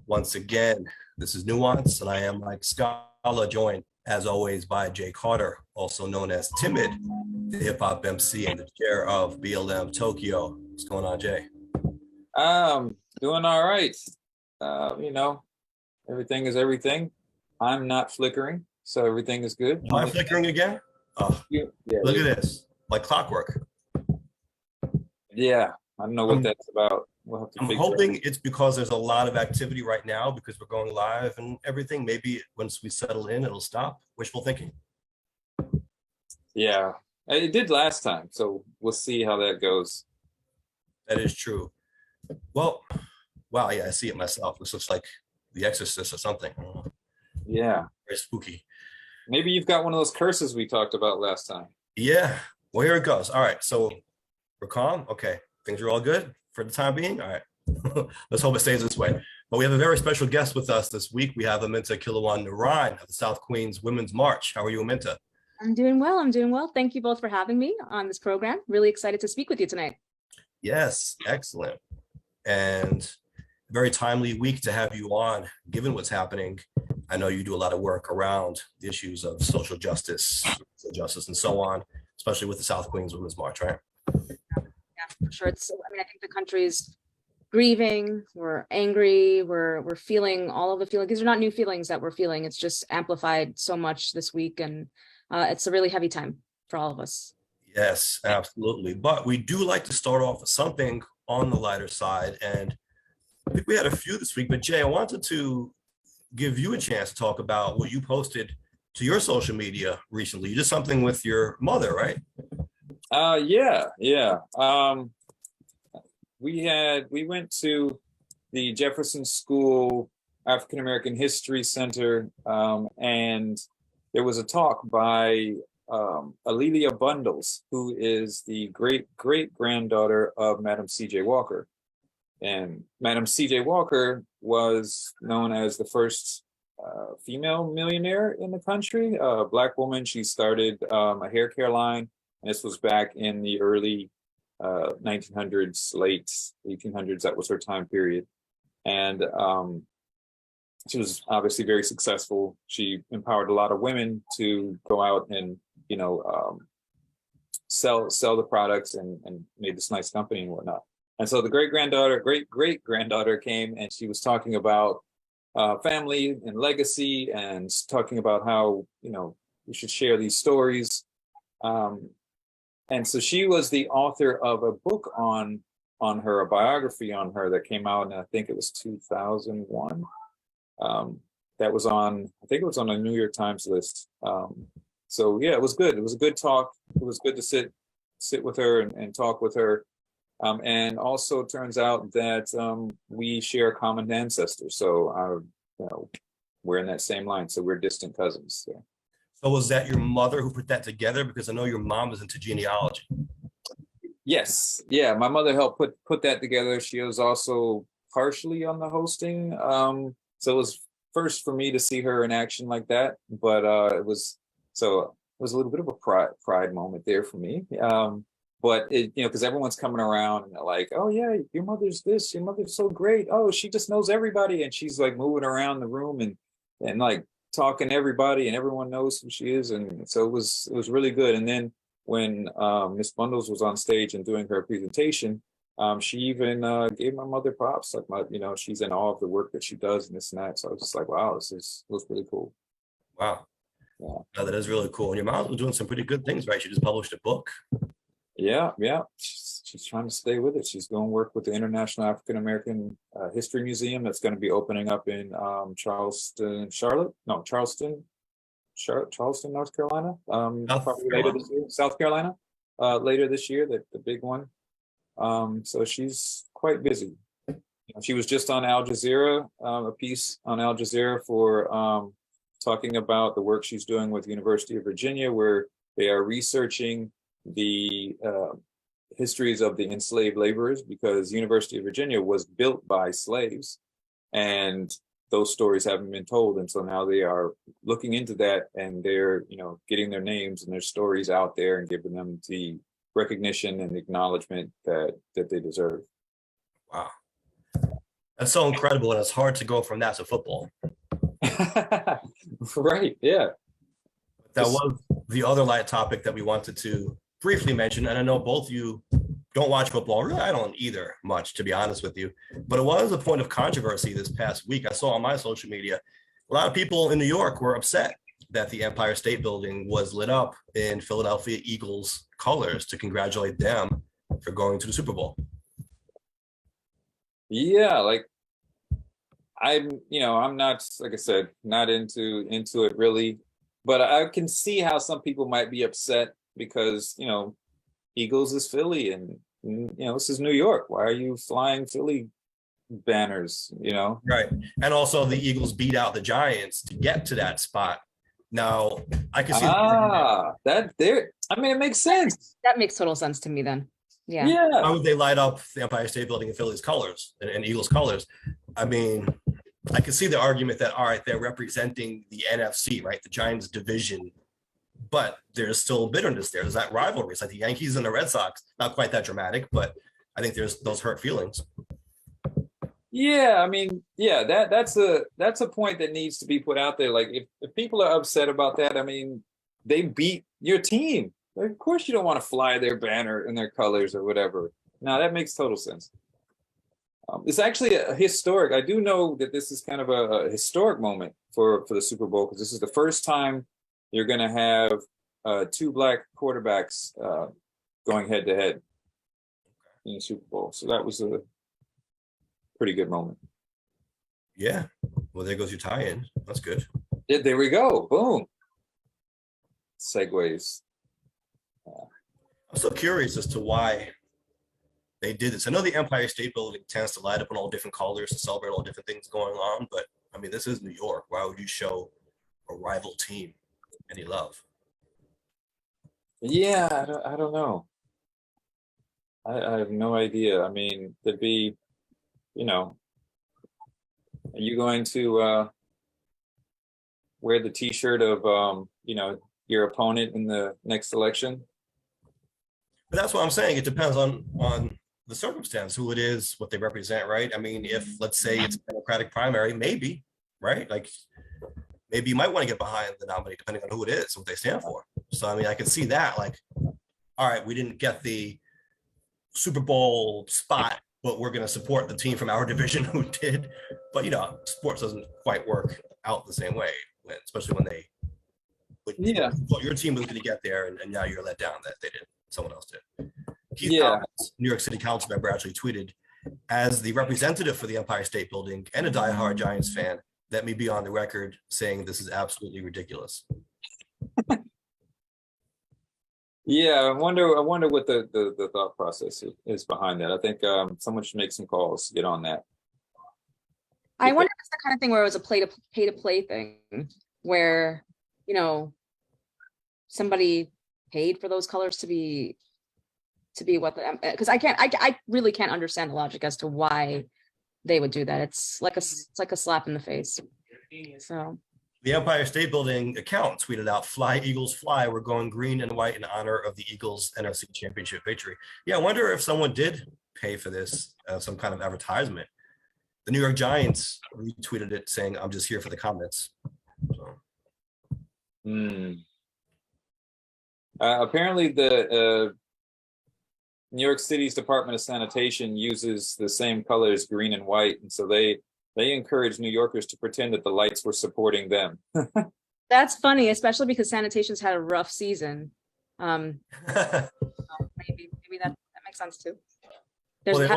once again. This is Nuance, and I am Mike Scala, joined as always by Jay Carter, also known as Timid, the hip hop MC and the chair of BLM Tokyo. What's going on, Jay? Doing all right. Everything is everything. I'm not flickering, so everything is good. Am I flickering again? Oh, yeah, look at this, like clockwork. Yeah, I don't know what that's about. We'll have to I'm hoping it's because there's a lot of activity right now because we're going live and everything. Maybe once we settle in, it'll stop. Wishful thinking. Yeah, it did last time, so we'll see how that goes. That is true. Well, wow, yeah, I see it myself. This looks like The Exorcist or something. Yeah. Very spooky. Maybe you've got one of those curses we talked about last time. Yeah, well, here it goes. All right, so we're calm. Okay, things are all good for the time being. All right, let's hope it stays this way. But we have a very special guest with us this week. We have Aminta Kilawan Narine of the South Queens Women's March. How are you, Aminta? I'm doing well. I'm doing well. Thank you both for having me on this program. Really excited to speak with you tonight. Yes, excellent. And very timely week to have you on, given what's happening. I know you do a lot of work around the issues of social justice, and so on, especially with the South Queens Women's March, right? Yeah, for sure. I think the country's grieving, we're angry, we're feeling all of the feelings. These are not new feelings that we're feeling. It's just amplified so much this week, and it's a really heavy time for all of us. Yes, absolutely. But we do like to start off with something on the lighter side, and I think we had a few this week, but Jay, I wanted to give you a chance to talk about what you posted to your social media recently. You did something with your mother, right? Yeah. We went to the Jefferson School African American History Center, and there was a talk by Alelia Bundles, who is the great-granddaughter of Madam C.J. Walker. And Madam C.J. Walker was known as the first female millionaire in the country, a Black woman. She started a hair care line, and this was back in the early 1900s, late 1800s. That was her time period. And she was obviously very successful. She empowered a lot of women to go out and, sell the products and made this nice company and whatnot. And so the great-great-granddaughter came, and she was talking about family and legacy, and talking about how, we should share these stories. And so she was the author of a book on her, a biography on her that came out, and I think it was 2001. That was on, I think it was on a New York Times list. So yeah, it was good. It was a good talk. It was good to sit with her and talk with her. And also it turns out that we share common ancestors. So we're in that same line. So we're distant cousins. So was that your mother who put that together? Because I know your mom is into genealogy. Yes. Yeah. My mother helped put that together. She was also partially on the hosting. So it was first for me to see her in action like that. But it was a little bit of a pride moment there for me. But because everyone's coming around and they're like, oh yeah, your mother's this, your mother's so great. Oh, she just knows everybody. And she's like moving around the room and like talking to everybody, and everyone knows who she is. And so it was really good. And then when Miss Bundles was on stage and doing her presentation, she even gave my mother props. Like she's in awe of the work that she does and this and that. So I was just like, wow, this was really cool. Wow. Yeah. No, that is really cool. And your mom was doing some pretty good things, right? She just published a book. Yeah. She's trying to stay with it. She's going to work with the International African American History Museum that's going to be opening up in Charleston, North Carolina. Probably later this year. South Carolina, later this year, the big one. So she's quite busy. She was just on Al Jazeera, a piece on Al Jazeera for talking about the work she's doing with the University of Virginia, where they are researching the histories of the enslaved laborers, because University of Virginia was built by slaves, and those stories haven't been told. And so now they are looking into that, and they're getting their names and their stories out there and giving them the recognition and acknowledgement that they deserve. Wow. That's so incredible, and it's hard to go from that to football. Right. Yeah. That was the other light topic that we wanted to briefly mention. And I know both of you don't watch football. Really, I don't either much, to be honest with you. But it was a point of controversy this past week. I saw on my social media, a lot of people in New York were upset that the Empire State Building was lit up in Philadelphia Eagles colors to congratulate them for going to the Super Bowl. Yeah, like I'm not, like I said, not into it really, but I can see how some people might be upset because, Eagles is Philly and, this is New York. Why are you flying Philly banners, Right. And also the Eagles beat out the Giants to get to that spot. Now, I can see it makes sense. That makes total sense to me then. Yeah. Yeah. Why would they light up the Empire State Building in Philly's colors and Eagles colors? I mean, I can see the argument that, all right, they're representing the NFC, right? The Giants division, but there's still bitterness there. There's that rivalry. It's like the Yankees and the Red Sox, not quite that dramatic, but I think there's those hurt feelings. Yeah, I mean, yeah, that's a point that needs to be put out there. Like if people are upset about that, I mean, they beat your team. Like, of course you don't want to fly their banner in their colors or whatever. No, that makes total sense. It's actually a historic. I do know that this is kind of a historic moment for the Super Bowl because this is the first time you're going to have two black quarterbacks going head to head in the Super Bowl. So that was a pretty good moment. Yeah. Well, there goes your tie-in. That's good. Yeah, there we go. Boom. Segues. I'm so curious as to why they did this. I know the Empire State Building tends to light up in all different colors to celebrate all different things going on, but I mean, this is New York. Why would you show a rival team any love? Yeah, I don't know. I have no idea. I mean, there'd be, are you going to wear the T-shirt of, your opponent in the next election? But that's what I'm saying. It depends on the circumstance, who it is, what they represent, right? I mean, if let's say it's a Democratic primary, maybe, right? Like maybe you might want to get behind the nominee depending on who it is, what they stand for. So I mean, I can see that. Like, all right, we didn't get the Super Bowl spot, but we're going to support the team from our division who did. But sports doesn't quite work out the same way, especially when they. Yeah. Well, your team was going to get there, and now you're let down that they didn't. Someone else did. Keith Thomas, New York City Council member, actually tweeted, as the representative for the Empire State Building and a diehard Giants fan, let me be on the record saying this is absolutely ridiculous. Yeah, I wonder what the thought process is behind that. I think someone should make some calls, get on that. I wonder if it's the kind of thing where it was a pay to play thing, where somebody paid for those colors to be what because I really can't understand the logic as to why they would do that. It's like a slap in the face. So the Empire State Building account tweeted out, "Fly Eagles fly, we're going green and white in honor of the Eagles NFC Championship victory." Yeah, I wonder if someone did pay for this, some kind of advertisement. The New York Giants retweeted it saying, "I'm just here for the comments." So. Apparently the New York City's Department of Sanitation uses the same colors, green and white, and so they encourage New Yorkers to pretend that the lights were supporting them. That's funny, especially because sanitation's had a rough season. Maybe that makes sense too. They put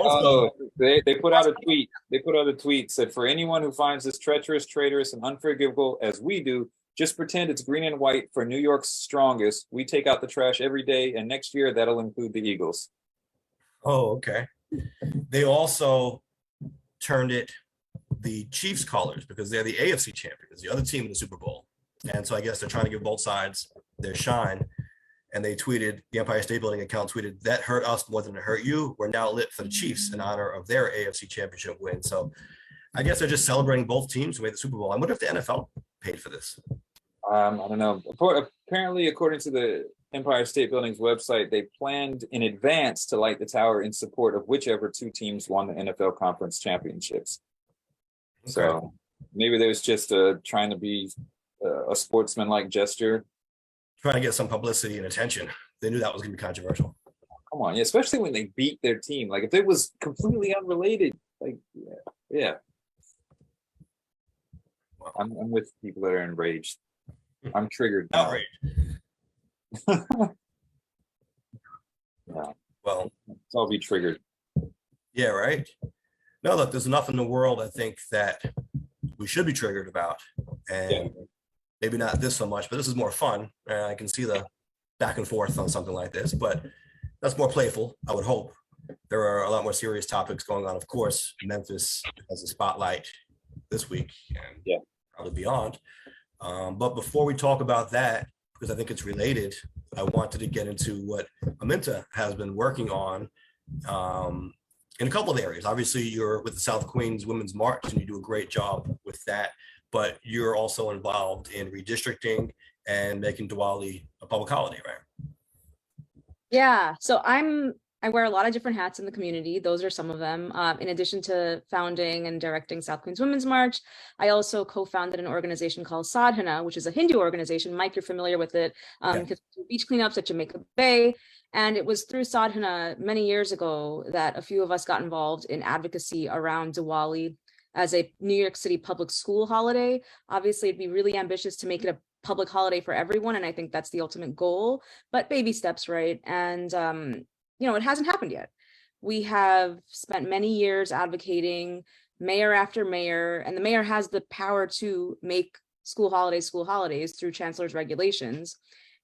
out a tweet. They put out a tweet, said, "For anyone who finds this treacherous, traitorous, and unforgivable as we do, just pretend it's green and white for New York's strongest. We take out the trash every day, and next year that'll include the Eagles." Oh, okay. They also turned it the Chiefs colors because they're the AFC champions, the other team in the Super Bowl. And so I guess they're trying to give both sides their shine. And they tweeted, the Empire State Building account tweeted, "That hurt us more than it hurt you. We're now lit for the Chiefs in honor of their AFC championship win." So I guess they're just celebrating both teams who made the Super Bowl. I wonder if the NFL paid for this. I don't know. Apparently, according to the Empire State Building's website, they planned in advance to light the tower in support of whichever two teams won the NFL conference championships. So maybe there's just trying to be a sportsman-like gesture. Trying to get some publicity and attention. They knew that was going to be controversial. Come on, yeah, especially when they beat their team. Like if it was completely unrelated, like yeah. Wow. I'm with people that are enraged. I'm triggered now. Outrage. Yeah. Well, So I'll be triggered. yeah, right. No, look, there's enough in the world, I think, that we should be triggered about. And maybe not this so much, but this is more fun. I can see the back and forth on something like this, but that's more playful, I would hope. There are a lot more serious topics going on. Of course, Memphis has a spotlight this week and probably beyond. But before we talk about that, because I think it's related, I wanted to get into what Aminta has been working on in a couple of areas. Obviously, you're with the South Queens Women's March, and you do a great job with that. But you're also involved in redistricting and making Diwali a public holiday, right? Yeah, so I wear a lot of different hats in the community. Those are some of them. In addition to founding and directing South Queens Women's March, I also co-founded an organization called Sadhana, which is a Hindu organization. Mike, you're familiar with it, because beach cleanups at Jamaica Bay. And it was through Sadhana many years ago that a few of us got involved in advocacy around Diwali as a New York City public school holiday. Obviously, it'd be really ambitious to make it a public holiday for everyone, and I think that's the ultimate goal, but baby steps, right? And it hasn't happened yet. We have spent many years advocating, mayor after mayor, and the mayor has the power to make school holidays through chancellor's regulations,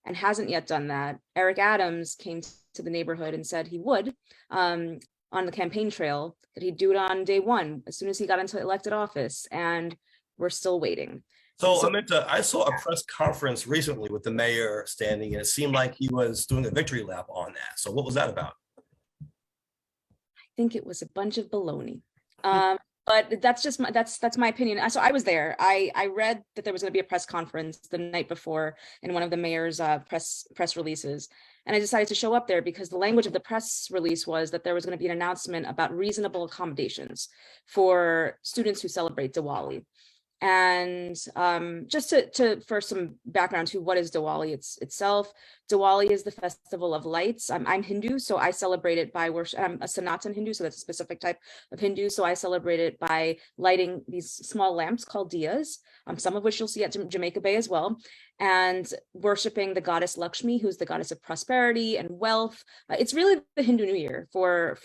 and hasn't yet done that. Eric Adams came to the neighborhood and said he would, on the campaign trail, that he'd do it on day one, as soon as he got into elected office, and we're still waiting. So Aminta, I saw a press conference recently with the mayor standing, and it seemed like he was doing a victory lap on that. So what was that about? I think it was a bunch of baloney. But that's just that's my opinion. So I was there. I read that there was going to be a press conference the night before in one of the mayor's press releases, and I decided to show up there because the language of the press release was that there was going to be an announcement about reasonable accommodations for students who celebrate Diwali. And just for some background to what is Diwali itself, Diwali is the festival of lights. I'm Hindu, so I celebrate it by worship. I'm a Sanatan Hindu, so that's a specific type of Hindu. So I celebrate it by lighting these small lamps called diyas, some of which you'll see at Jamaica Bay as well, and worshiping the goddess Lakshmi, who's the goddess of prosperity and wealth. It's really the Hindu New Year for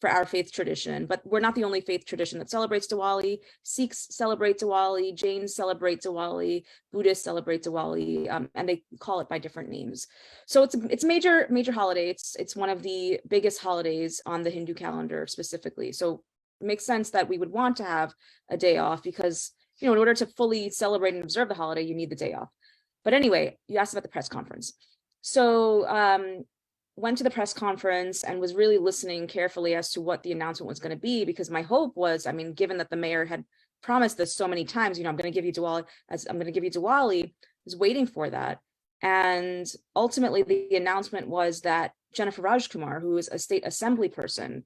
our faith tradition, but we're not the only faith tradition that celebrates Diwali. Sikhs celebrate Diwali, Jains celebrate Diwali, Buddhists celebrate Diwali, and they call it by different names. So it's a major holiday. It's one of the biggest holidays on the Hindu calendar specifically. So it makes sense that we would want to have a day off because, in order to fully celebrate and observe the holiday, you need the day off. But anyway, you asked about the press conference. So went to the press conference and was really listening carefully as to what the announcement was going to be, because my hope was, given that the mayor had promised this so many times, I'm going to give you Diwali, I was waiting for that. And ultimately the announcement was that Jennifer Rajkumar, who is a state assembly person,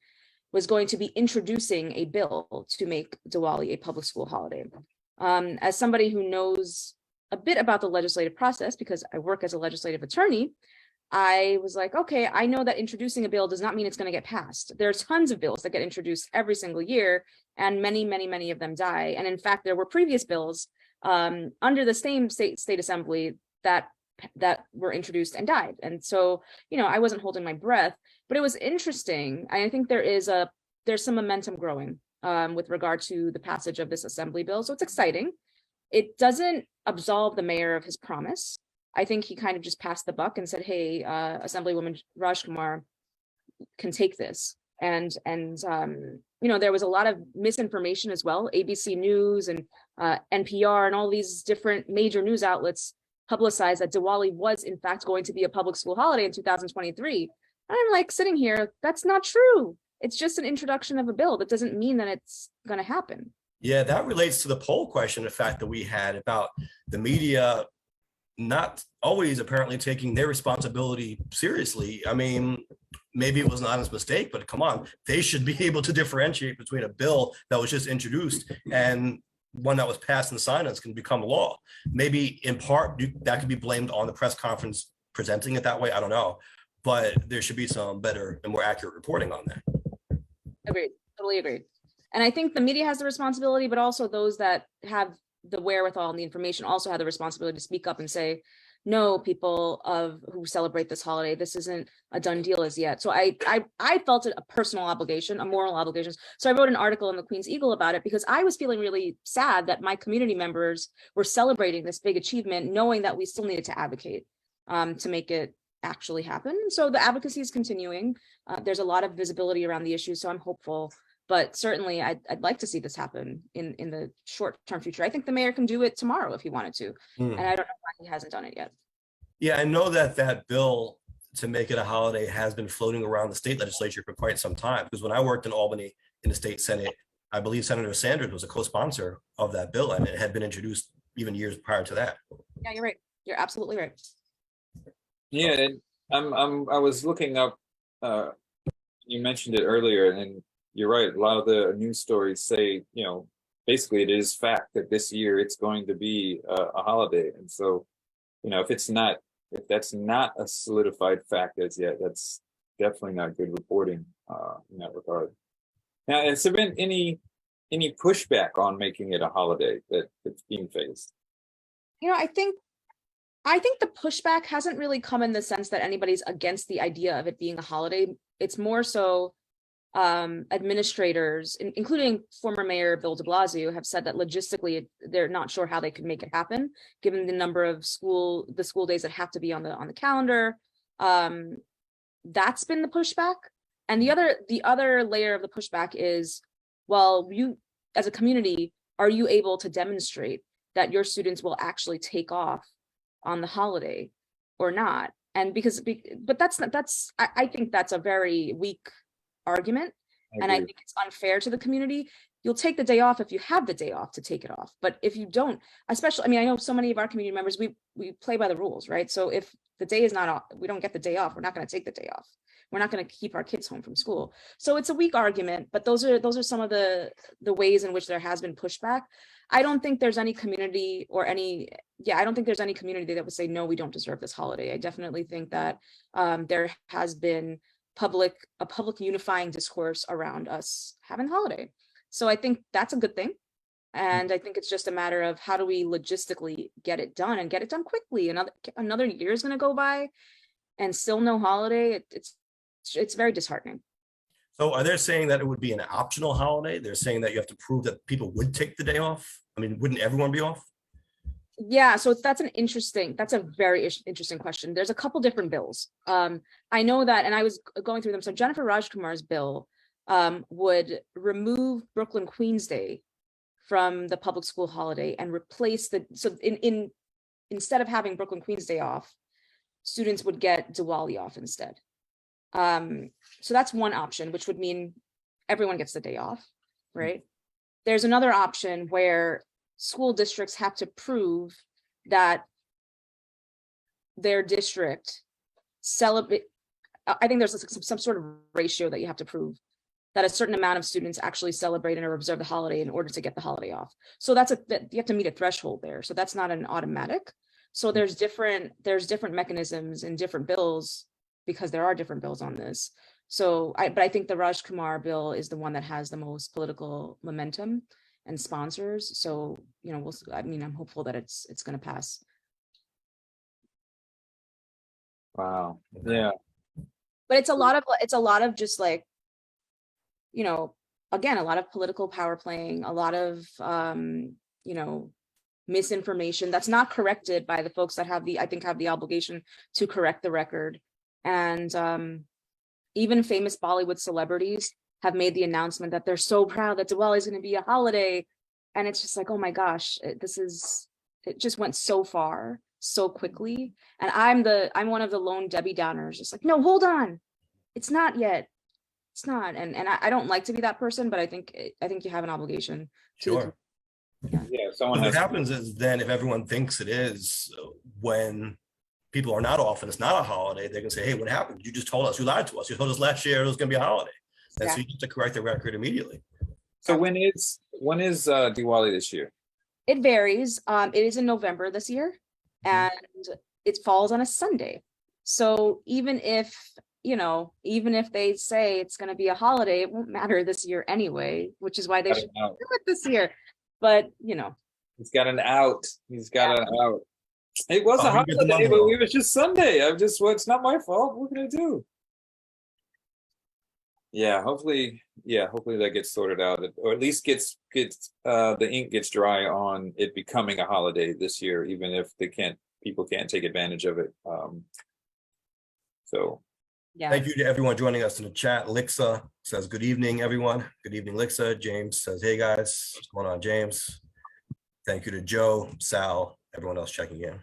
was going to be introducing a bill to make Diwali a public school holiday. As somebody who knows a bit about the legislative process, because I work as a legislative attorney, I was like, okay, I know that introducing a bill does not mean it's going to get passed. There's tons of bills that get introduced every single year, and many of them die. And in fact, there were previous bills under the same state assembly that were introduced and died. And so, I wasn't holding my breath, but it was interesting. I think there's some momentum growing with regard to the passage of this assembly bill. So it's exciting. It doesn't absolve the mayor of his promise. I think he kind of just passed the buck and said, hey, Assemblywoman Rajkumar can take this. And there was a lot of misinformation as well. ABC News and NPR and all these different major news outlets publicized that Diwali was in fact going to be a public school holiday in 2023. And I'm like sitting here, that's not true. It's just an introduction of a bill. That doesn't mean that it's going to happen. Yeah, that relates to the poll question, the fact that we had about the media not always apparently taking their responsibility seriously. maybe it was an honest mistake, but come on, they should be able to differentiate between a bill that was just introduced and one that was passed and signed and can become law. Maybe in part that could be blamed on the press conference presenting it that way. I don't know, but there should be some better and more accurate reporting on that. Agreed, totally agreed. And I think the media has the responsibility, but also those that have the wherewithal and the information also have the responsibility to speak up and say, no, people who celebrate this holiday, this isn't a done deal as yet. So I felt it a personal obligation, a moral obligation. So I wrote an article in the Queen's Eagle about it because I was feeling really sad that my community members were celebrating this big achievement, knowing that we still needed to advocate to make it actually happen. So the advocacy is continuing. There's a lot of visibility around the issue, so I'm hopeful. But certainly, I'd like to see this happen in the short-term future. I think the mayor can do it tomorrow if he wanted to, and I don't know why he hasn't done it yet. Yeah, I know that bill to make it a holiday has been floating around the state legislature for quite some time. Because when I worked in Albany in the state Senate, I believe Senator Sanders was a co-sponsor of that bill, and it had been introduced even years prior to that. Yeah, you're right. You're absolutely right. Yeah, and I was looking up. You mentioned it earlier, and you're right. A lot of the news stories say, basically it is fact that this year it's going to be a holiday. And so, if that's not a solidified fact as yet, that's definitely not good reporting in that regard. Now, has there been any pushback on making it a holiday that's being faced? I think the pushback hasn't really come in the sense that anybody's against the idea of it being a holiday. It's more so administrators, including former Mayor Bill de Blasio, have said that logistically they're not sure how they could make it happen, given the number of the school days that have to be on the calendar. That's been the pushback. And the other layer of the pushback is, well, you as a community, are you able to demonstrate that your students will actually take off on the holiday or not? And I think that's a very weak argument. And I think it's unfair to the community. You'll take the day off if you have the day off to take it off. But if you don't, especially, I know so many of our community members, we play by the rules, right? So if the day is not off, we don't get the day off, we're not going to take the day off. We're not going to keep our kids home from school. So it's a weak argument, but those are some of the ways in which there has been pushback. I don't think there's any community I don't think there's any community that would say, no, we don't deserve this holiday. I definitely think that there has been a public unifying discourse around us having a holiday. So I think that's a good thing. And I think it's just a matter of how do we logistically get it done and get it done quickly. Another year is going to go by and still no holiday. It's very disheartening. So are they saying that it would be an optional holiday? They're saying that you have to prove that people would take the day off. I mean, wouldn't everyone be off? Yeah, so that's a very interesting question. There's a couple different bills. I know that, and I was going through them. So Jennifer Rajkumar's bill would remove Brooklyn Queen's Day from the public school holiday and replace instead of having Brooklyn Queen's Day off, students would get Diwali off instead. So that's one option, which would mean everyone gets the day off, right? There's another option where school districts have to prove that their district celebrate. I think there's some sort of ratio that you have to prove that a certain amount of students actually celebrate and observe the holiday in order to get the holiday off. So you have to meet a threshold there. So that's not an automatic. So there's different mechanisms in different bills because there are different bills on this. So but I think the Rajkumar bill is the one that has the most political momentum and sponsors. So, I'm hopeful that it's going to pass. Wow. Yeah. But it's a lot of just like, again, a lot of political power playing, a lot of, misinformation that's not corrected by the folks that have the obligation to correct the record. And even famous Bollywood celebrities have made the announcement that they're so proud that Diwali is going to be a holiday. And it's just like, oh my gosh, it just went so far so quickly. And I'm one of the lone Debbie Downers, just like, no, hold on. It's not yet. It's not. And I don't like to be that person, but I think you have an obligation to. Sure. Yeah. What happens is then if everyone thinks it is, when people are not off and it's not a holiday, they can say, hey, what happened? You just told us, you lied to us. You told us last year it was going to be a holiday. And so you have to correct the record immediately. So when is Diwali this year? It varies. It is in November this year, and it falls on a Sunday. So even if they say it's going to be a holiday, it won't matter this year anyway, which is why they should do it this year. But he's got an out. He's got an out. It was a holiday, but it was just Sunday. It's not my fault. What can I do? Yeah, hopefully that gets sorted out, or at least gets the ink gets dry on it becoming a holiday this year, even if people can't take advantage of it. So yeah. Thank you to everyone joining us in the chat. Lixa says, good evening, everyone. Good evening, Lixa. James says, hey guys, what's going on, James? Thank you to Joe, Sal, everyone else checking in.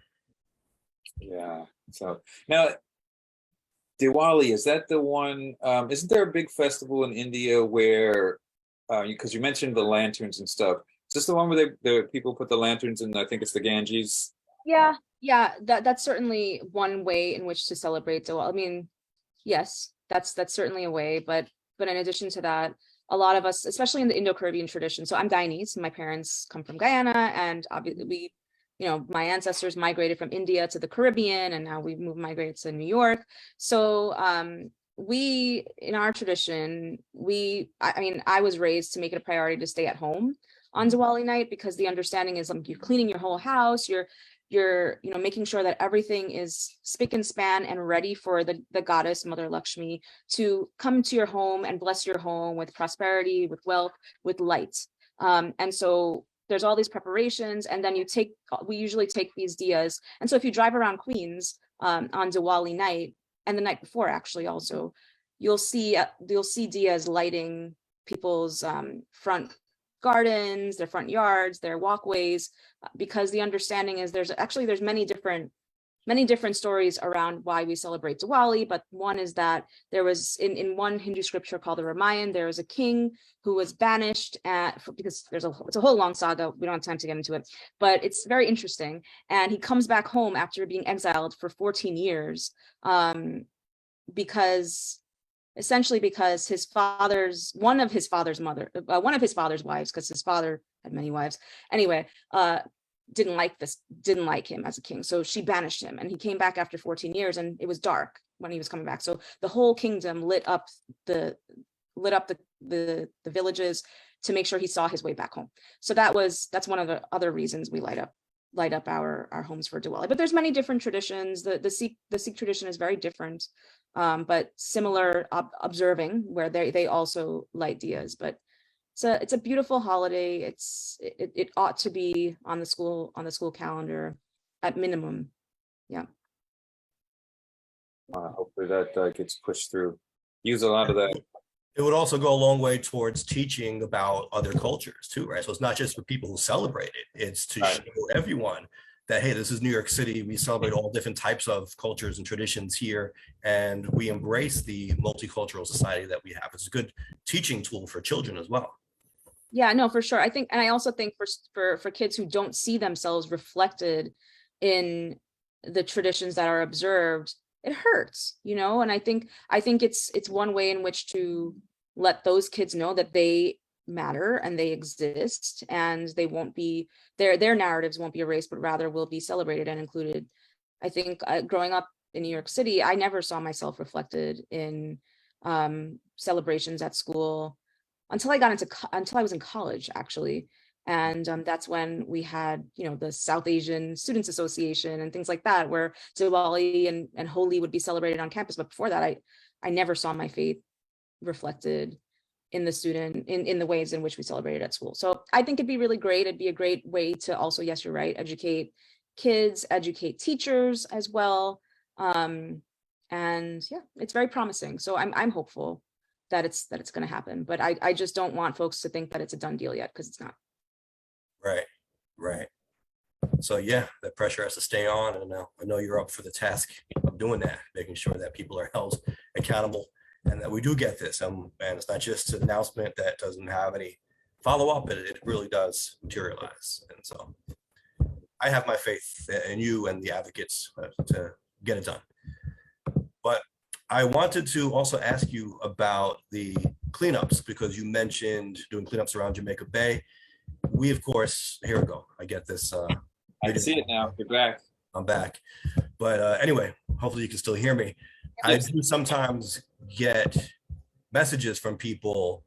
Yeah. So now, Diwali, is that the one? Isn't there a big festival in India where, because you mentioned the lanterns and stuff? Is this the one where the people put the lanterns in? I think it's the Ganges. Yeah. That's certainly one way in which to celebrate Diwali. I mean, yes, that's certainly a way, but in addition to that, a lot of us, especially in the Indo-Caribbean tradition. So I'm Guyanese. My parents come from Guyana, and obviously my ancestors migrated from India to the Caribbean, and now we've migrated to New York. So we, in our tradition, I was raised to make it a priority to stay at home on Diwali night, because the understanding is you're cleaning your whole house, you're making sure that everything is spick and span and ready for the goddess Mother Lakshmi to come to your home and bless your home with prosperity, with wealth, with light. And so there's all these preparations, and then we usually take these diyas. And so if you drive around Queens on Diwali night, and the night before actually also, you'll see diyas lighting people's front gardens, their front yards, their walkways, because the understanding is there's many different stories around why we celebrate Diwali. But one is that there was in one Hindu scripture called the Ramayana, there was a king who was banished because it's a whole long saga. We don't have time to get into it, but it's very interesting. And he comes back home after being exiled for 14 years, because one of his father's wives, because his father had many wives anyway, didn't like him as a king, so she banished him, and he came back after 14 years, and it was dark when he was coming back, so the whole kingdom lit up the villages to make sure he saw his way back home. So that's one of the other reasons we light up our homes for Diwali. But there's many different traditions. The Sikh tradition is very different, but similar observing, where they also light diyas. But it's a beautiful holiday. It ought to be on the school calendar at minimum. Yeah. Hopefully that gets pushed through. Use a lot of that. It would also go a long way towards teaching about other cultures too, right? So it's not just for people who celebrate it, it's to show everyone that, hey, this is New York City. We celebrate all different types of cultures and traditions here, and we embrace the multicultural society that we have. It's a good teaching tool for children as well. Yeah, no, for sure. I also think for kids who don't see themselves reflected in the traditions that are observed, it hurts, and I think it's one way in which to let those kids know that they matter and they exist, and they won't be their narratives won't be erased, but rather will be celebrated and included. I think growing up in New York City, I never saw myself reflected in celebrations at school until I was in college, actually. And that's when we had, the South Asian Students Association and things like that, where Diwali and Holi would be celebrated on campus. But before that, I never saw my faith reflected in the ways in which we celebrated at school. So I think it'd be really great. It'd be a great way to also, yes, you're right, educate kids, educate teachers as well. And yeah, it's very promising. So I'm hopeful that it's going to happen. But I just don't want folks to think that it's a done deal yet, because it's not. Right. So yeah, the pressure has to stay on, and I know you're up for the task of doing that, making sure that people are held accountable and that we do get this. And it's not just an announcement that doesn't have any follow-up, it really does materialize. And so I have my faith in you and the advocates to get it done. But I wanted to also ask you about the cleanups, because you mentioned doing cleanups around Jamaica Bay. We, of course, here we go. I get this. I can see it now. You're back. I'm back. But anyway, hopefully you can still hear me. I do sometimes get messages from people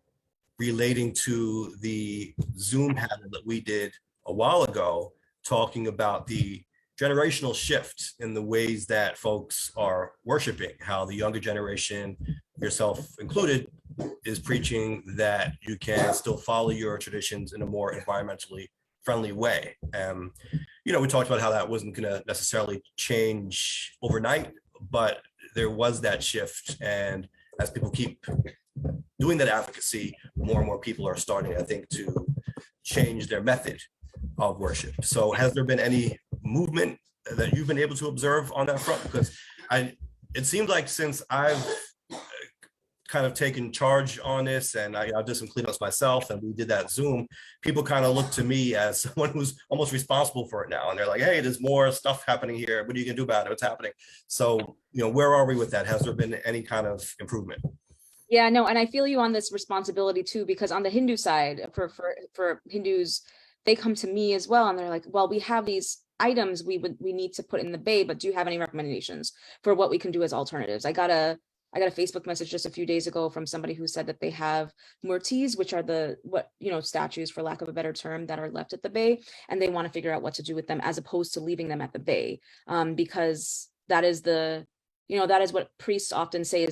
relating to the Zoom panel that we did a while ago, talking about the generational shift in the ways that folks are worshiping, how the younger generation, yourself included, is preaching that you can still follow your traditions in a more environmentally friendly way. You know, we talked about how that wasn't going to necessarily change overnight, but there was that shift. And as people keep doing that advocacy, more and more people are starting, I think, to change their method of worship. So has there been any movement that you've been able to observe on that front? Because it seems like since I've kind of taken charge on this, and I did some cleanups myself, and we did that Zoom, people kind of look to me as someone who's almost responsible for it now. And they're like, hey, there's more stuff happening here. What are you gonna do about it? What's happening? So, you know, where are we with that? Has there been any kind of improvement? Yeah, no, and I feel you on this responsibility too, because on the Hindu side, for Hindus, they come to me as well, and they're like, well, we have these items we need to put in the bay, but do you have any recommendations for what we can do as alternatives? I got a Facebook message just a few days ago from somebody who said that they have murtis, which are statues, for lack of a better term, that are left at the bay, and they want to figure out what to do with them as opposed to leaving them at the bay, because that is what priests often say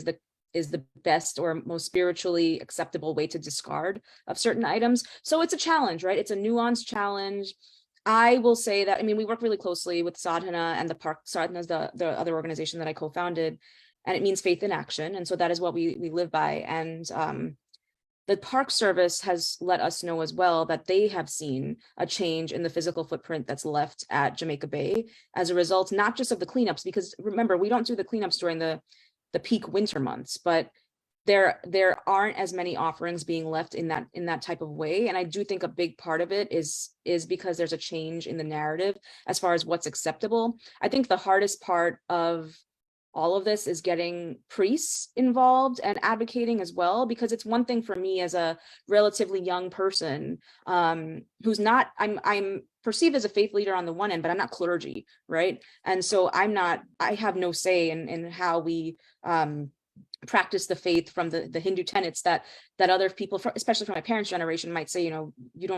is the best or most spiritually acceptable way to discard of certain items. So it's a challenge, right? It's a nuanced challenge. I will say that, I mean, we work really closely with Sadhana, and the Park Sadhana is the other organization that I co-founded, and it means faith in action. And so that is what we live by. And the Park Service has let us know as well that they have seen a change in the physical footprint that's left at Jamaica Bay as a result, not just of the cleanups, because remember, we don't do the cleanups during the peak winter months, but there aren't as many offerings being left in that type of way. And I do think a big part of it is because there's a change in the narrative as far as what's acceptable. I think the hardest part of all of this is getting priests involved and advocating as well, because it's one thing for me as a relatively young person who's not, I'm perceived as a faith leader on the one end, but I'm not clergy, right? And so I have no say in how we practice the faith from the Hindu tenets that other people, especially from my parents' generation, might say, you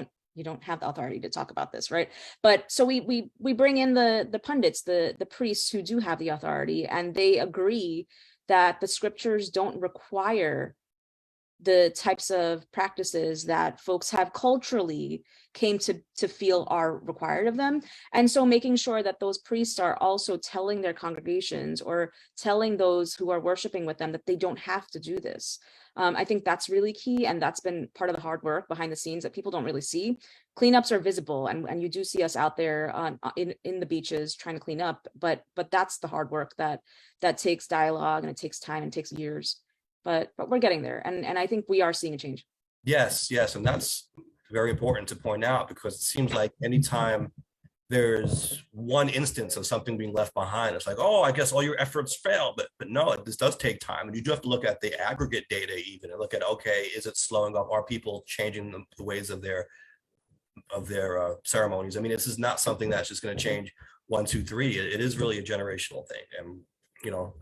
don't have the authority to talk about this, right? But so we bring in the pundits, the priests who do have the authority, and they agree that the scriptures don't require the types of practices that folks have culturally came to feel are required of them. And so making sure that those priests are also telling their congregations or telling those who are worshiping with them that they don't have to do this. I think that's really key, and that's been part of the hard work behind the scenes that people don't really see. Cleanups are visible, and you do see us out there in the beaches trying to clean up, but that's the hard work that takes dialogue, and it takes time and takes years. But we're getting there, and I think we are seeing a change. Yes, and that's very important to point out, because it seems like anytime there's one instance of something being left behind, it's like, oh, I guess all your efforts failed. But no, this does take time, and you do have to look at the aggregate data even and look at, okay, is it slowing up? Are people changing the ways of their ceremonies? I mean, this is not something that's just going to change 1, 2, 3. It is really a generational thing, and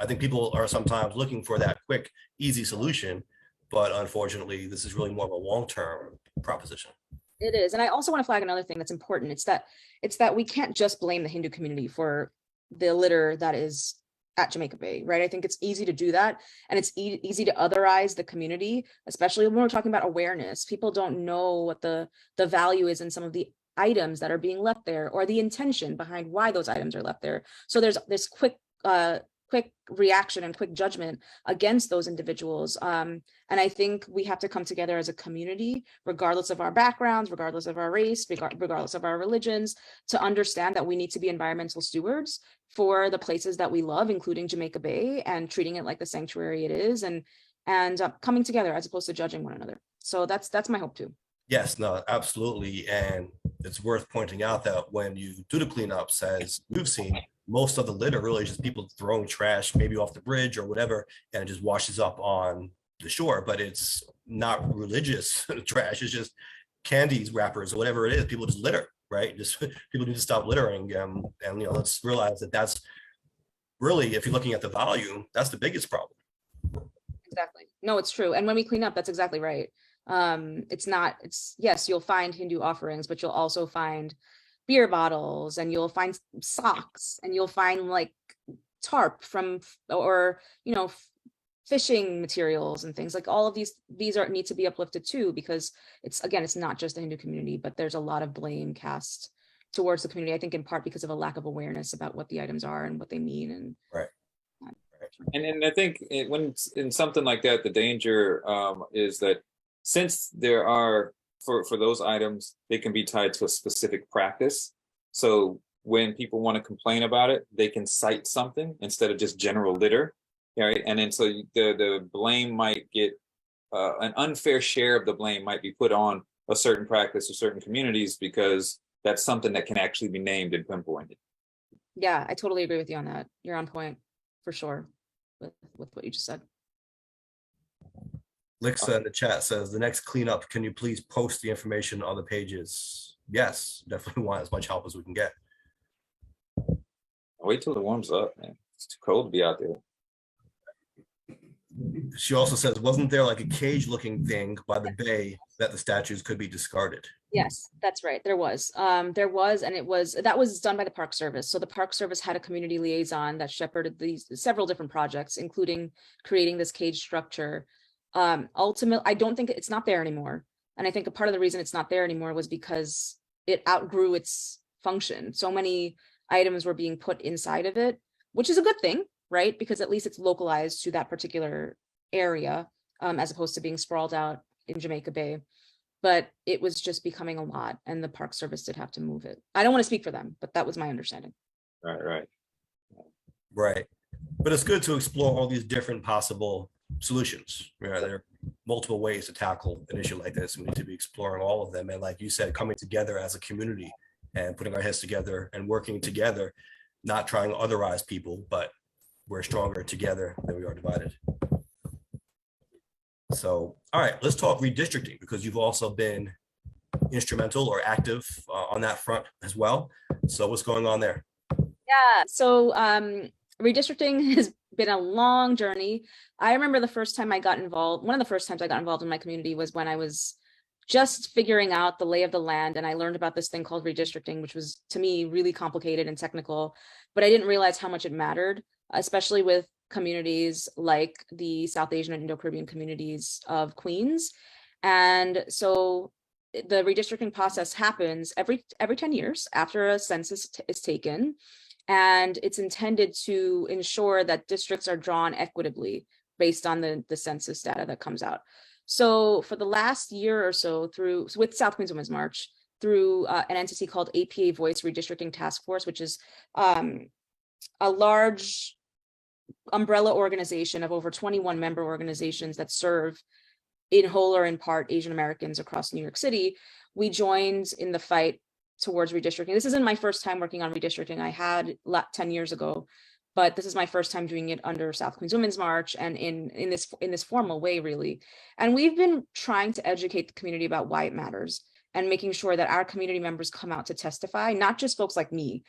I think people are sometimes looking for that quick, easy solution, but unfortunately, this is really more of a long-term proposition. It is. And I also want to flag another thing that's important. It's that we can't just blame the Hindu community for the litter that is at Jamaica Bay, right? I think it's easy to do that. And it's easy to otherize the community, especially when we're talking about awareness. People don't know what the value is in some of the items that are being left there, or the intention behind why those items are left there. So there's this quick reaction and quick judgment against those individuals. And I think we have to come together as a community, regardless of our backgrounds, regardless of our race, regardless of our religions, to understand that we need to be environmental stewards for the places that we love, including Jamaica Bay, and treating it like the sanctuary it is, and coming together as opposed to judging one another. So that's my hope too. Yes, no, absolutely. And it's worth pointing out that when you do the cleanups, as we've seen, most of the litter really is just people throwing trash, maybe off the bridge or whatever, and it just washes up on the shore. But it's not religious trash. It's just candies, wrappers, or whatever it is. People just litter, right? Just people need to stop littering. And let's realize that that's really, if you're looking at the volume, that's the biggest problem. Exactly. No, it's true. And when we clean up, that's exactly right. Yes, you'll find Hindu offerings, but you'll also find beer bottles, and you'll find socks, and you'll find like tarp or fishing materials and things like all of these need to be uplifted too, because it's not just the Hindu community, but there's a lot of blame cast towards the community, I think in part because of a lack of awareness about what the items are and what they mean. And right. And I think when it's in something like that, the danger is that since there are, for those items, they can be tied to a specific practice. So when people want to complain about it, they can cite something instead of just general litter, right? And then so the blame might get, an unfair share of the blame might be put on a certain practice or certain communities because that's something that can actually be named and pinpointed. Yeah, I totally agree with you on that. You're on point for sure with what you just said. Lixa in the chat says, the next cleanup, can you please post the information on the pages? Yes, definitely want as much help as we can get. Wait till it warms up, man. It's too cold to be out there. She also says, wasn't there like a cage looking thing by the bay that the statues could be discarded? Yes, that's right. There was, and that was done by the Park Service. So the Park Service had a community liaison that shepherded these several different projects, including creating this cage structure. Ultimately, I don't think it's not there anymore. And I think a part of the reason it's not there anymore was because it outgrew its function. So many items were being put inside of it, which is a good thing, right? Because at least it's localized to that particular area, as opposed to being sprawled out in Jamaica Bay. But it was just becoming a lot, and the Park Service did have to move it. I don't want to speak for them, but that was my understanding. Right. But it's good to explore all these different possible solutions. There are multiple ways to tackle an issue like this. We need to be exploring all of them. And like you said, coming together as a community and putting our heads together and working together, not trying to otherize people, but we're stronger together than we are divided. So, all right, let's talk redistricting, because you've also been instrumental or active on that front as well. So what's going on there? Yeah, so redistricting has been a long journey. I remember the first time I got involved, one of the first times I got involved in my community was when I was just figuring out the lay of the land, and I learned about this thing called redistricting, which was to me really complicated and technical, but I didn't realize how much it mattered, especially with communities like the South Asian and Indo-Caribbean communities of Queens. And so the redistricting process happens every 10 years after a census is taken, and it's intended to ensure that districts are drawn equitably based on the census data that comes out. So for the last year or so, with South Queens Women's March, through an entity called APA Voice Redistricting Task Force, which is a large umbrella organization of over 21 member organizations that serve in whole or in part Asian Americans across New York City, we joined in the fight towards redistricting. This isn't my first time working on redistricting. I had 10 years ago, but this is my first time doing it under South Queens Women's March and in this formal way, really. And we've been trying to educate the community about why it matters and making sure that our community members come out to testify, not just folks like me,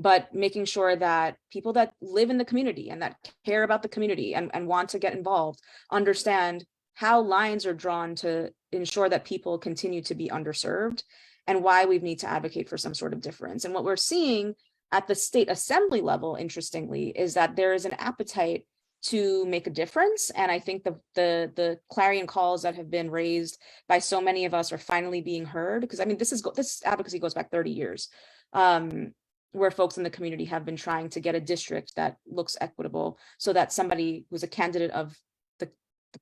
but making sure that people that live in the community and that care about the community and want to get involved understand how lines are drawn to ensure that people continue to be underserved and why we need to advocate for some sort of difference. And what we're seeing at the state assembly level, interestingly, is that there is an appetite to make a difference. And I think the clarion calls that have been raised by so many of us are finally being heard, because I mean, this advocacy goes back 30 years, where folks in the community have been trying to get a district that looks equitable so that somebody who's a candidate of the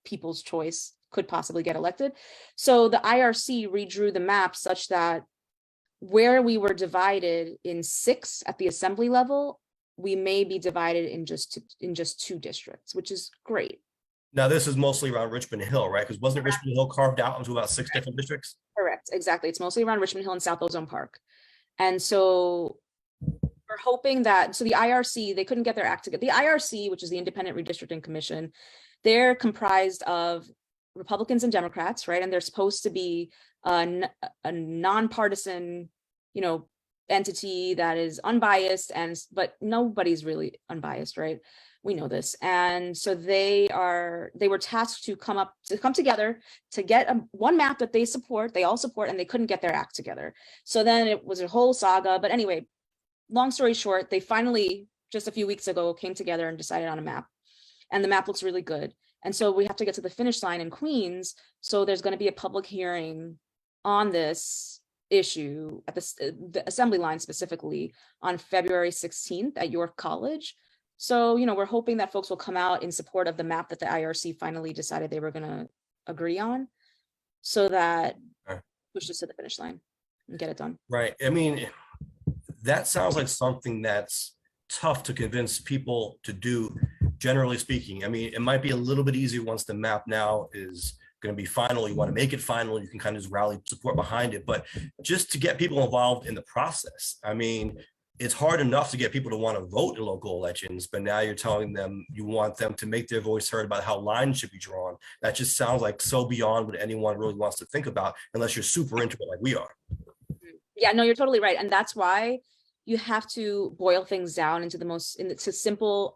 people's choice could possibly get elected. So the IRC redrew the map such that where we were divided in 6 at the assembly level, we may be divided in just 2 districts, which is great. Now, this is mostly around Richmond Hill, right? Because wasn't Richmond Hill carved out into about 6 different districts? Correct, exactly. It's mostly around Richmond Hill and South Ozone Park. And so we're hoping that, so the IRC, they couldn't get their act together. The IRC, which is the Independent Redistricting Commission, they're comprised of Republicans and Democrats, right? And they're supposed to be a nonpartisan, you know, entity that is unbiased, but nobody's really unbiased, right? We know this. And so they were tasked to come together to get one map that they all support, and they couldn't get their act together. So then it was a whole saga. But anyway, long story short, they finally, just a few weeks ago, came together and decided on a map. And the map looks really good. And so we have to get to the finish line in Queens. So there's going to be a public hearing on this issue at the assembly line, specifically on February 16th at York College. So, you know, we're hoping that folks will come out in support of the map that the IRC finally decided they were going to agree on, so that push this to the finish line and get it done. Right. I mean, that sounds like something that's tough to convince people to do, generally speaking. I mean, it might be a little bit easier once the map now is going to be final. You want to make it final, you can kind of just rally support behind it. But just to get people involved in the process, I mean, it's hard enough to get people to want to vote in local elections, but now you're telling them you want them to make their voice heard about how lines should be drawn. That just sounds like so beyond what anyone really wants to think about, unless you're super into it like we are. Yeah, no, you're totally right. And that's why you have to boil things down into a simple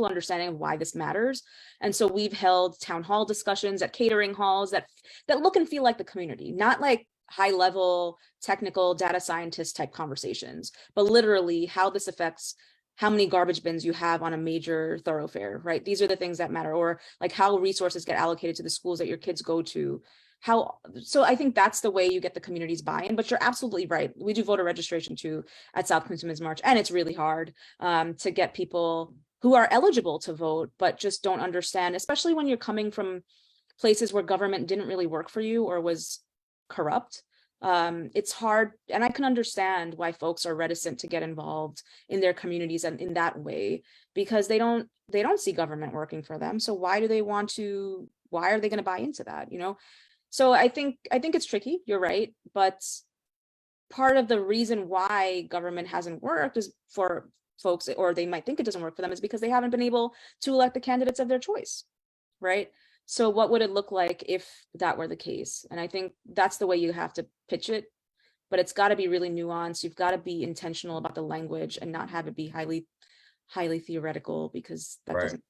understanding of why this matters. And so we've held town hall discussions at catering halls that look and feel like the community, not like high level technical data scientist type conversations, but literally how this affects how many garbage bins you have on a major thoroughfare, right? These are the things that matter. Or like how resources get allocated to the schools that your kids go to. So I think that's the way you get the community's buy-in. But you're absolutely right. We do voter registration too at South Queens Women's March, and it's really hard to get people who are eligible to vote, but just don't understand, especially when you're coming from places where government didn't really work for you or was corrupt. It's hard, and I can understand why folks are reticent to get involved in their communities and in that way, because they don't see government working for them. So why are they going to buy into that, you know? So I think it's tricky, you're right, but part of the reason why government hasn't worked is for folks, or they might think it doesn't work for them, is because they haven't been able to elect the candidates of their choice, right? So what would it look like if that were the case? And I think that's the way you have to pitch it, but it's got to be really nuanced. You've got to be intentional about the language and not have it be highly theoretical, because that doesn't.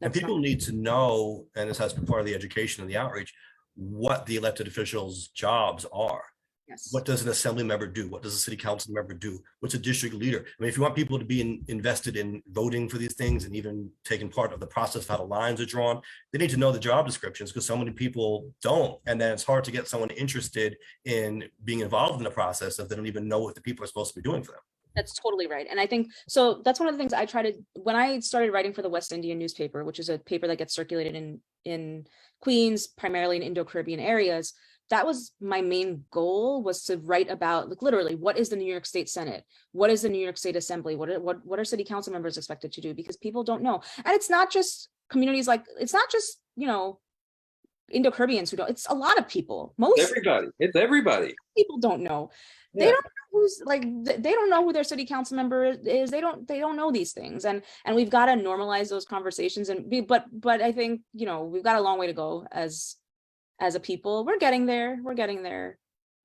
And people need to know, and this has been part of the education and the outreach, what the elected officials' jobs are. Yes. What does an assembly member do? What does a city council member do? What's a district leader? I mean, if you want people to be invested in voting for these things and even taking part of the process of how the lines are drawn, they need to know the job descriptions, because so many people don't. And then it's hard to get someone interested in being involved in the process if they don't even know what the people are supposed to be doing for them. That's totally right. And I think, so that's one of the things I try to, when I started writing for the West Indian newspaper, which is a paper that gets circulated in Queens, primarily in Indo-Caribbean areas, that was my main goal, was to write about, like, literally, what is the New York State Senate? What is the New York State Assembly? What are city council members expected to do? Because people don't know. And it's not just communities, like, it's not just, you know, Indo-Caribbeans who don't, it's a lot of people. It's everybody. People don't know. Yeah. They don't know who's, like, they don't know who their city council member is. They don't know these things. And we've got to normalize those conversations but I think, you know, we've got a long way to go as a people. We're getting there.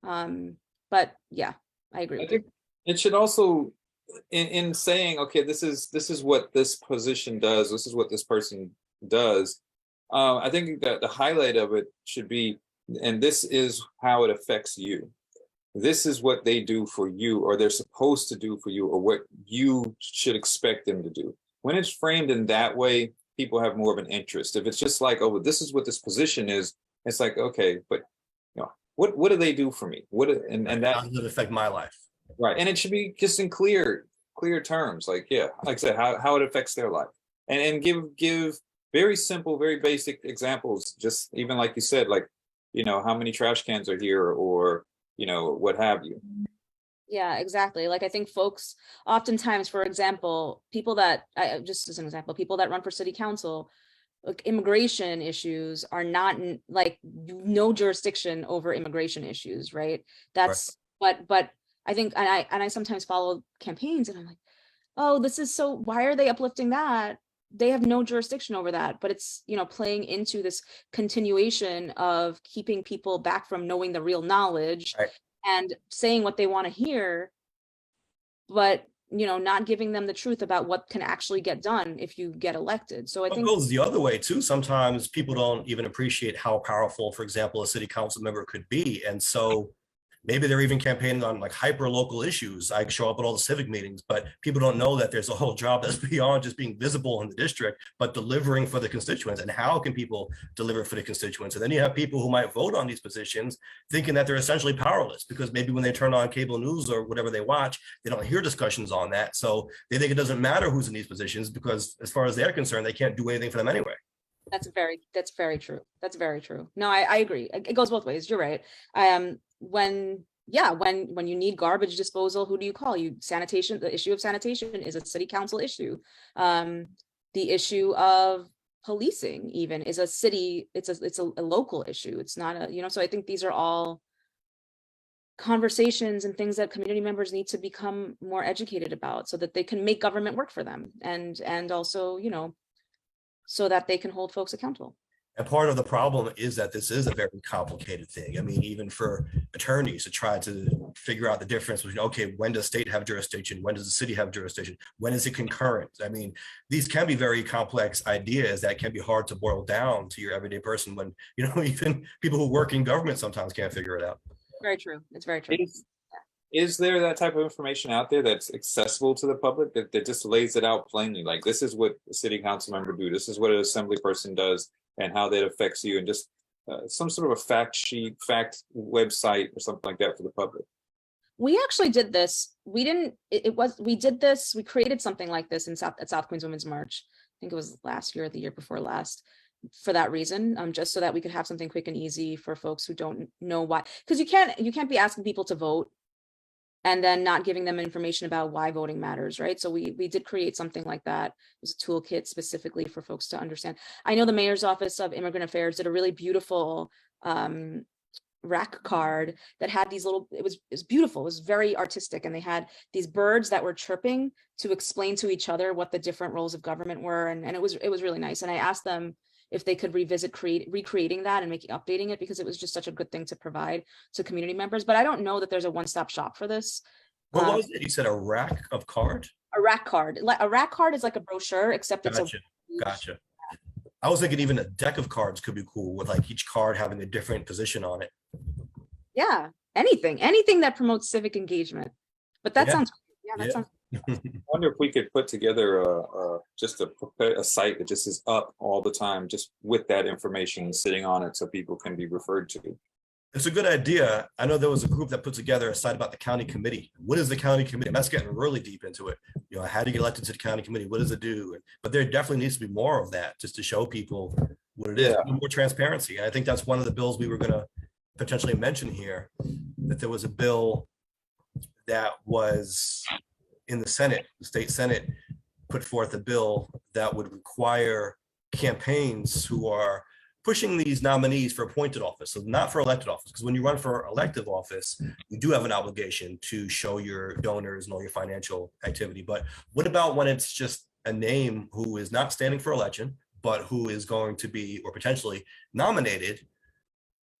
But yeah, I agree. I think it should also, in saying, okay, this is what this position does, this is what this person does. I think that the highlight of it should be, and this is how it affects you. This is what they do for you, or they're supposed to do for you, or what you should expect them to do. When it's framed in that way, people have more of an interest. If it's just like, oh, this is what this position is, it's like, okay, but you know, what do they do for me? And that, how does it affect my life? Right. And it should be just in clear terms, like, yeah, like I said, how it affects their life. And give very simple, very basic examples, just even like you said, like, you know, how many trash cans are here, or, you know, what have you. Yeah, exactly. Like, I think folks oftentimes, for example, people that run for city council, like, immigration issues are not like, no jurisdiction over immigration issues, right? That's right. But I think, and I sometimes follow campaigns, and I'm like, oh, this is so, why are they uplifting that? They have no jurisdiction over that, but it's, you know, playing into this continuation of keeping people back from knowing the real knowledge Right. and saying what they want to hear, but, you know, not giving them the truth about what can actually get done if you get elected. So I It think goes the other way too. Sometimes people don't even appreciate how powerful, for example, a city council member could be. And so maybe they're even campaigning on like hyper local issues. I show up at all the civic meetings, but people don't know that there's a whole job that's beyond just being visible in the district, but delivering for the constituents. And how can people deliver for the constituents? And then you have people who might vote on these positions thinking that they're essentially powerless because maybe when they turn on cable news or whatever they watch, they don't hear discussions on that. So they think it doesn't matter who's in these positions because as far as they're concerned, they can't do anything for them anyway. that's very true. That's very true. No, I agree. It goes both ways. You're right. When you need garbage disposal, who do you call? Sanitation, the issue of sanitation is a city council issue. The issue of policing even is a city, it's a local issue. It's not a, you know, so I think these are all conversations and things that community members need to become more educated about so that they can make government work for them and also, you know, so that they can hold folks accountable. And part of the problem is that this is a very complicated thing. I mean, even for attorneys to try to figure out the difference between, okay, when does state have jurisdiction? When does the city have jurisdiction? When is it concurrent? I mean, these can be very complex ideas that can be hard to boil down to your everyday person when, you know, even people who work in government sometimes can't figure it out. Very true. It's very true. Is there that type of information out there that's accessible to the public that just lays it out plainly? Like, this is what a city council member do. This is what an assembly person does and how that affects you, and just some sort of a fact sheet, fact website or something like that for the public. We actually did this. We did this. We created something like this at South Queens Women's March. I think it was last year or the year before last, for that reason, just so that we could have something quick and easy for folks who don't know why. Because you can't be asking people to vote and then not giving them information about why voting matters, right? So we did create something like that. It was a toolkit specifically for folks to understand. I know the Mayor's Office of Immigrant Affairs did a really beautiful rack card that had these little, it was beautiful, it was very artistic, and they had these birds that were chirping to explain to each other what the different roles of government were, and it was really nice. And I asked them if they could revisit recreating that and updating it, because it was just such a good thing to provide to community members. But I don't know that there's a one-stop shop for this. What was it? You said a rack of cards? A rack card. A rack card is like a brochure, except it's Gotcha. I was thinking even a deck of cards could be cool with like each card having a different position on it. Yeah, anything that promotes civic engagement. But that sounds, sounds. I wonder if we could put together just a site that just is up all the time, just with that information sitting on it, so people can be referred to. It's a good idea. I know there was a group that put together a site about the county committee. What is the county committee? And that's getting really deep into it. You know, how do you get elected to the county committee? What does it do? But there definitely needs to be more of that, just to show people what it is, more transparency. And I think that's one of the bills we were going to potentially mention here, that there was a bill that was in the Senate, the state Senate put forth a bill that would require campaigns who are pushing these nominees for appointed office, so not for elected office, because when you run for elective office, you do have an obligation to show your donors and all your financial activity. But what about when it's just a name who is not standing for election, but who is going to be, or potentially nominated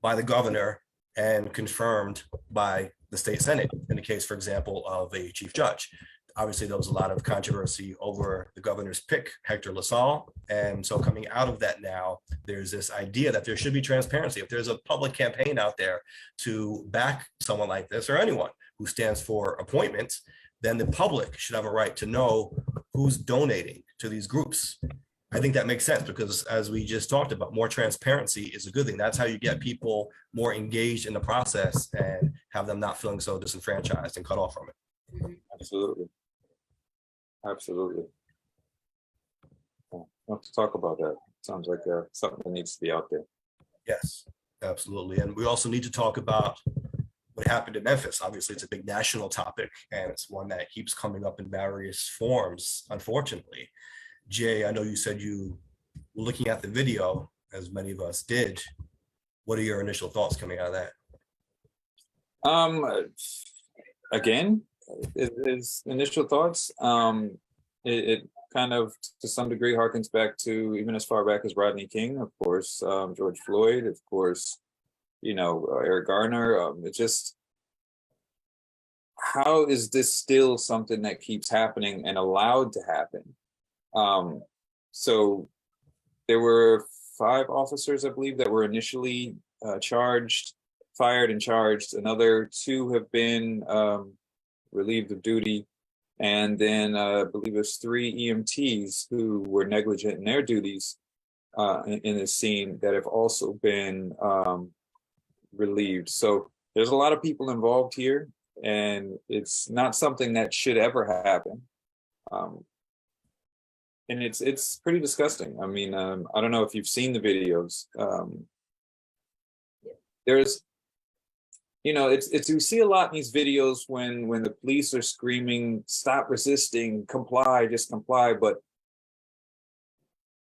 by the governor and confirmed by the state Senate, in the case, for example, of a chief judge? Obviously, there was a lot of controversy over the governor's pick, Hector LaSalle. And so coming out of that now, there's this idea that there should be transparency. If there's a public campaign out there to back someone like this, or anyone who stands for appointments, then the public should have a right to know who's donating to these groups. I think that makes sense, because as we just talked about, more transparency is a good thing. That's how you get people more engaged in the process and have them not feeling so disenfranchised and cut off from it. Absolutely. Let's talk about that. Sounds like something that needs to be out there. Yes, absolutely. And we also need to talk about what happened in Memphis. Obviously, it's a big national topic, and it's one that keeps coming up in various forms, unfortunately. Jay, I know you said you were looking at the video, as many of us did. What are your initial thoughts coming out of that? Again, his initial thoughts. It kind of, to some degree, harkens back to even as far back as Rodney King, of course, George Floyd, of course, Eric Garner. It just, how is this still something that keeps happening and allowed to happen? So there were 5 officers, I believe, that were initially fired and charged. Another 2 have been relieved of duty. And then I believe there's 3 EMTs who were negligent in their duties in this scene that have also been relieved. So there's a lot of people involved here, and it's not something that should ever happen. And it's pretty disgusting. I mean, I don't know if you've seen the videos. There's, it's you see a lot in these videos when the police are screaming, "Stop resisting, comply, just comply." But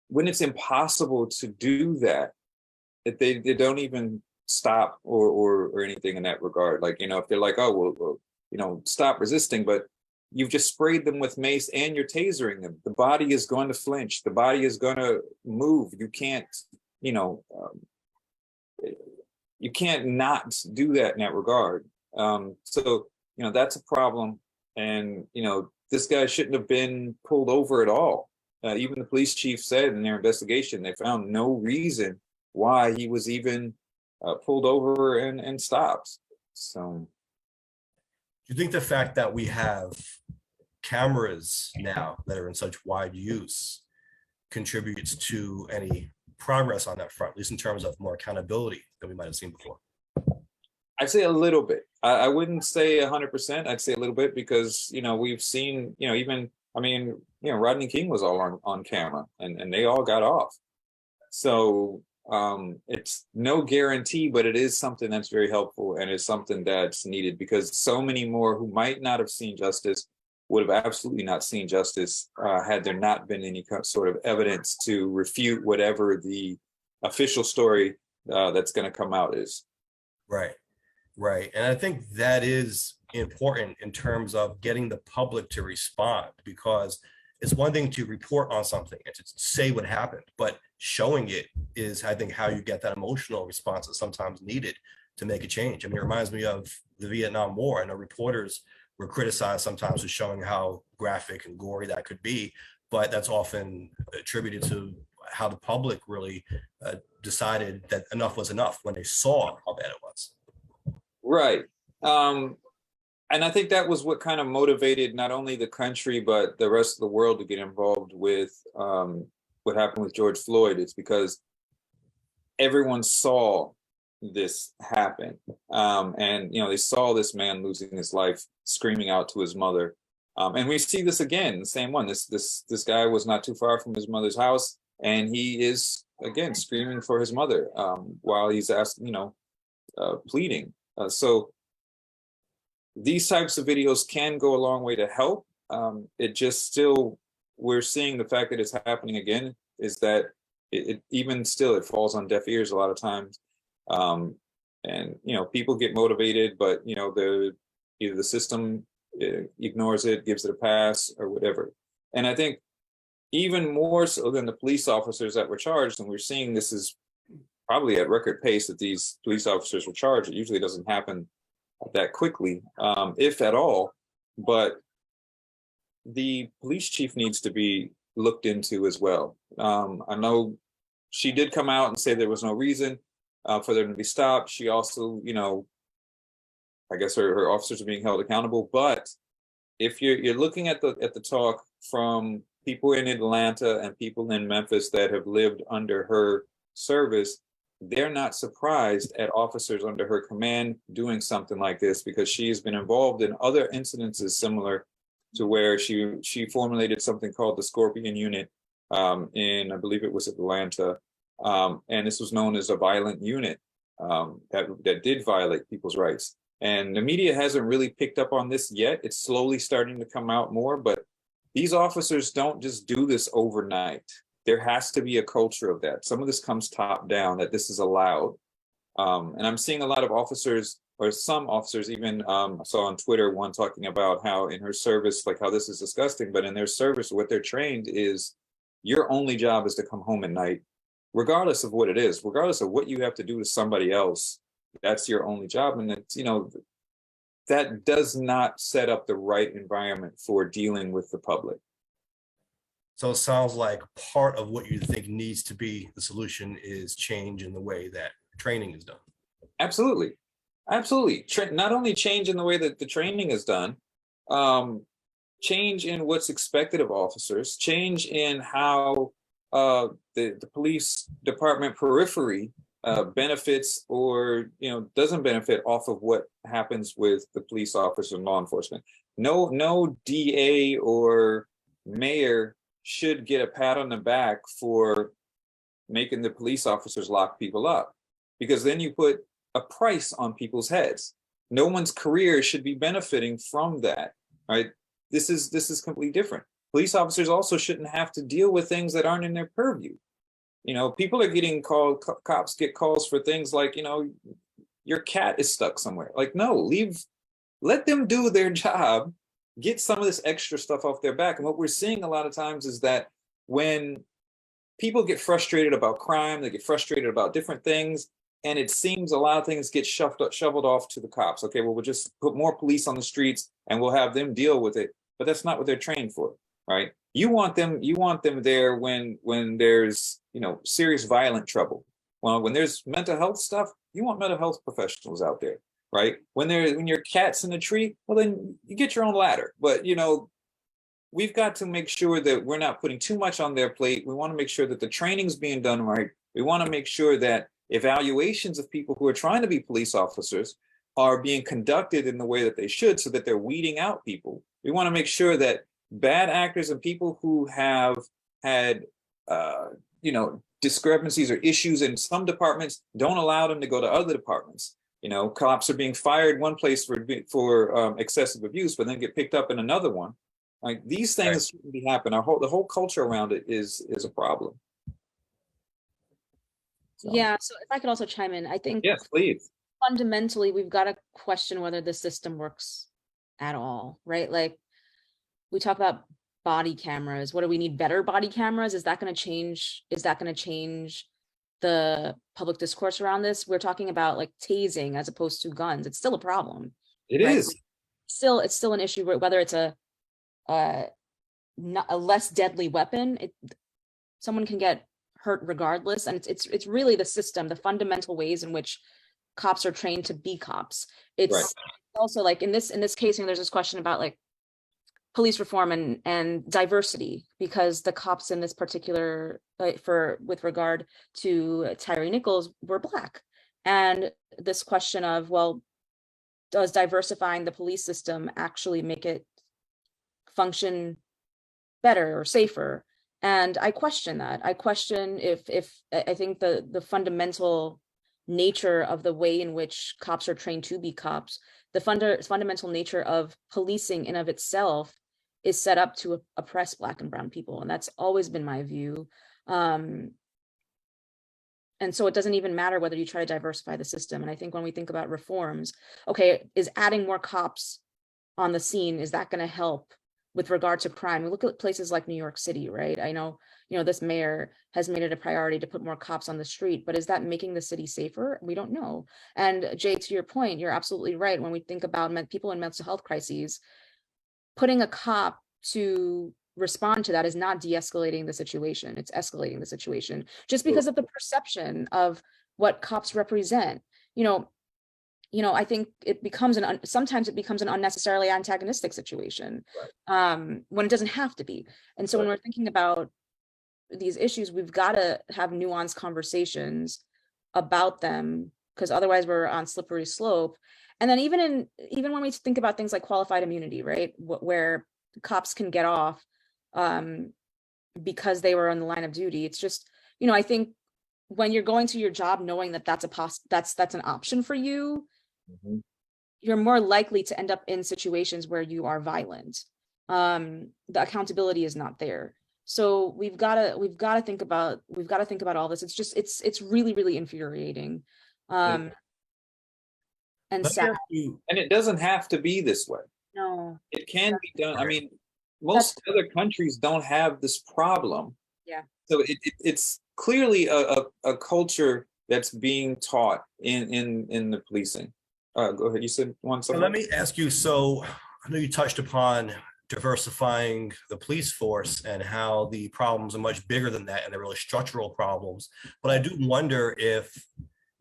when it's impossible to do that, that they don't even stop or anything in that regard. Like, if they're like, "Oh, well, stop resisting," but you've just sprayed them with mace and you're tasering them. The body is going to flinch. The body is going to move. You can't, you can't not do that in that regard. So, that's a problem. And, this guy shouldn't have been pulled over at all. Even the police chief said in their investigation, they found no reason why he was even pulled over and stopped. So. Do you think the fact that we have cameras now that are in such wide use contributes to any progress on that front, at least in terms of more accountability than we might have seen before? I'd say a little bit. I wouldn't say 100%. I'd say a little bit because, we've seen, Rodney King was all on camera and they all got off. So it's no guarantee, but it is something that's very helpful and is something that's needed because so many more who might not have seen justice would have absolutely not seen justice had there not been any sort of evidence to refute whatever the official story that's going to come out is. Right. And I think that is important in terms of getting the public to respond, because it's one thing to report on something and to say what happened, but showing it is, I think, how you get that emotional response that's sometimes needed to make a change. I mean, it reminds me of the Vietnam War. I know reporters were criticized sometimes for showing how graphic and gory that could be, but that's often attributed to how the public really decided that enough was enough when they saw how bad it was. Right. And I think that was what kind of motivated not only the country, but the rest of the world to get involved with what happened with George Floyd. It's because everyone saw this happen. And, they saw this man losing his life, screaming out to his mother. And we see this again, the same one. This guy was not too far from his mother's house, and he is, again, screaming for his mother while he's asking, pleading. So these types of videos can go a long way to help. It just still, we're seeing the fact that it's happening again is that it even still, it falls on deaf ears a lot of times. And, people get motivated, but, either the system ignores it, gives it a pass or whatever. And I think even more so than the police officers that were charged, and we're seeing this is probably at record pace that these police officers were charged. It usually doesn't happen that quickly, if at all. But the police chief needs to be looked into as well. I know she did come out and say there was no reason for them to be stopped. She also, I guess her officers are being held accountable. But if you're looking at the talk from people in Atlanta and people in Memphis that have lived under her service, they're not surprised at officers under her command doing something like this, because she has been involved in other incidences similar to where she formulated something called the Scorpion Unit in, I believe it was Atlanta. And this was known as a violent unit that did violate people's rights. And the media hasn't really picked up on this yet. It's slowly starting to come out more, but these officers don't just do this overnight. There has to be a culture of that. Some of this comes top down, that this is allowed. And I'm seeing a lot of officers or some officers even, I saw on Twitter one talking about how in her service, like how this is disgusting, but in their service, what they're trained is your only job is to come home at night, regardless of what it is, regardless of what you have to do to somebody else. That's your only job. And it's, you know, that does not set up the right environment for dealing with the public. So it sounds like part of what you think needs to be the solution is change in the way that training is done. Absolutely. Absolutely. Not only change in the way that the training is done, change in what's expected of officers, change in how the police department periphery benefits or, you know, doesn't benefit off of what happens with the police officer and law enforcement. No DA or mayor should get a pat on the back for making the police officers lock people up, because then you put a price on people's heads. No one's career should be benefiting from that, right? This is completely different. Police officers also shouldn't have to deal with things that aren't in their purview. You know, people are getting called, cops get calls for things like, you know, your cat is stuck somewhere. Like, no, let them do their job, get some of this extra stuff off their back. And what we're seeing a lot of times is that when people get frustrated about crime, they get frustrated about different things, and it seems a lot of things get shoveled off to the cops. Okay, well, we'll just put more police on the streets and we'll have them deal with it. But that's not what they're trained for, right? You want them there when there's, you know, serious violent trouble. Well, when there's mental health stuff, you want mental health professionals out there, right? When your cat's in a tree, well, then you get your own ladder. But, you know, we've got to make sure that we're not putting too much on their plate. We want to make sure that the training's being done right. We want to make sure that evaluations of people who are trying to be police officers are being conducted in the way that they should, so that they're weeding out people. We want to make sure that bad actors and people who have had, you know, discrepancies or issues in some departments, don't allow them to go to other departments. You know, cops are being fired one place for excessive abuse, but then get picked up in another one. Like, these things shouldn't be happening. The whole culture around it is a problem. So. Yeah, so if I could also chime in, I think yes, please. Fundamentally, we've got to question whether the system works at all, right? Like, we talk about body cameras. What do we need? Better body cameras? Is that going to change? Is that going to change the public discourse around this? We're talking about like tasing as opposed to guns. It's still a problem. It is. It's still an issue, whether it's a less deadly weapon. Someone can get hurt regardless, and it's really the system, the fundamental ways in which cops are trained to be cops. It's also like in this case, there's this question about like police reform and diversity, because the cops in this particular with regard to Tyre Nichols were Black, and this question of, well, does diversifying the police system actually make it function better or safer? And I question that. I question if I think the fundamental nature of the way in which cops are trained to be cops, the fundamental nature of policing in of itself is set up to oppress Black and brown people. And that's always been my view. And so it doesn't even matter whether you try to diversify the system. And I think when we think about reforms, okay, is adding more cops on the scene, is that going to help with regard to crime? We look at places like New York City, right? I know, this mayor has made it a priority to put more cops on the street, but is that making the city safer? We don't know. And Jay, to your point, you're absolutely right. When we think about people in mental health crises, putting a cop to respond to that is not de-escalating the situation. It's escalating the situation just because of the perception of what cops represent. I think sometimes it becomes an unnecessarily antagonistic situation when it doesn't have to be. And so when we're thinking about these issues, we've got to have nuanced conversations about them, because otherwise we're on slippery slope. And then even when we think about things like qualified immunity, right, where cops can get off because they were on the line of duty, it's just, I think when you're going to your job knowing that that's an option for you, you're more likely to end up in situations where you are violent. The accountability is not there. So we've got to think about all this. It's really, really infuriating. And and Let me sad. ask you, And it doesn't have to be this way. No, It can be done. I Right. mean, most other countries don't have this problem. Yeah. So it's clearly a culture that's being taught in the policing. Go ahead. You said one so something. let me ask you, so I know you touched upon diversifying the police force and how the problems are much bigger than that and they're really structural problems. But I do wonder if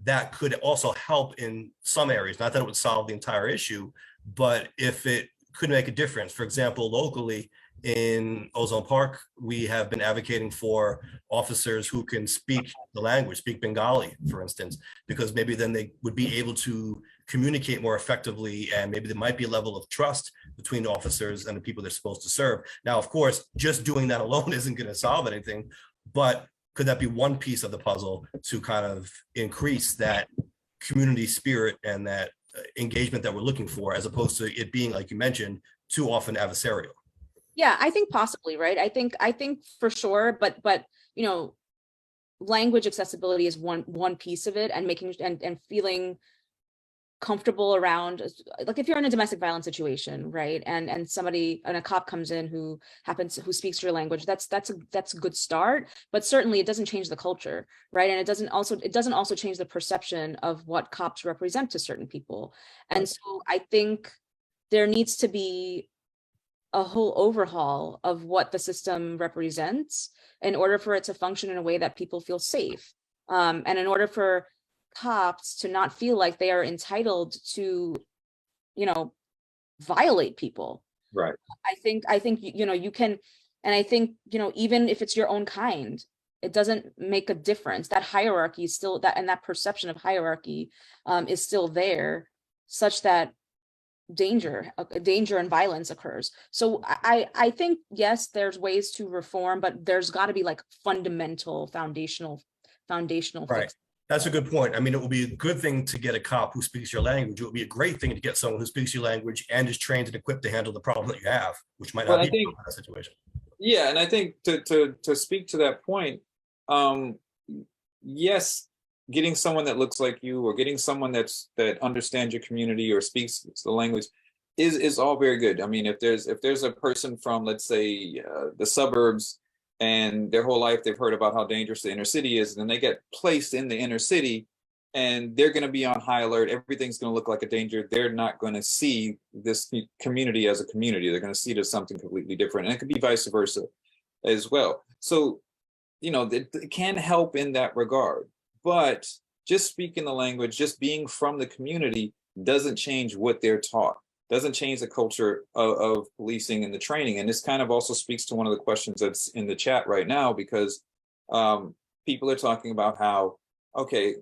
that could also help in some areas, not that it would solve the entire issue, but if it could make a difference. For example, locally in Ozone Park, we have been advocating for officers who can speak the language, speak Bengali, for instance, because maybe then they would be able to communicate more effectively, and maybe there might be a level of trust between officers and the people they're supposed to serve. Now, of course, just doing that alone isn't going to solve anything, but could that be one piece of the puzzle to kind of increase that community spirit and that engagement that we're looking for, as opposed to it being, like you mentioned, too often adversarial? yeah, I think possibly, right? I think for sure, but you know, language accessibility is one piece of it, and making and feeling comfortable around, like if you're in a domestic violence situation, right, and somebody and a cop comes in who speaks your language, that's a good start, but certainly it doesn't change the culture, right? And it doesn't also change the perception of what cops represent to certain people. And so I think there needs to be a whole overhaul of what the system represents in order for it to function in a way that people feel safe, and in order for cops to not feel like they are entitled to, you know, violate people. Right. I think you know, you can, and I think, you know, even if it's your own kind, it doesn't make a difference. That hierarchy is still that, and that perception of hierarchy is still there, such that danger and violence occurs. So I think, yes, there's ways to reform, but there's got to be like fundamental foundational Right. fix. That's a good point. I mean, it will be a good thing to get a cop who speaks your language. It would be a great thing to get someone who speaks your language and is trained and equipped to handle the problem that you have, which might not Well, be a situation. Yeah, and I think to speak to that point, yes, getting someone that looks like you, or getting someone that understands your community or speaks the language is all very good. I mean, if there's a person from, let's say, the suburbs, and their whole life they've heard about how dangerous the inner city is, and then they get placed in the inner city, and they're going to be on high alert. Everything's going to look like a danger. They're not going to see this community as a community. They're going to see it as something completely different, and it could be vice versa as well. So, you know, it can help in that regard, but just speaking the language, just being from the community, doesn't change what they're taught, doesn't change the culture of policing and the training. And this kind of also speaks to one of the questions that's in the chat right now, because people are talking about how, okay,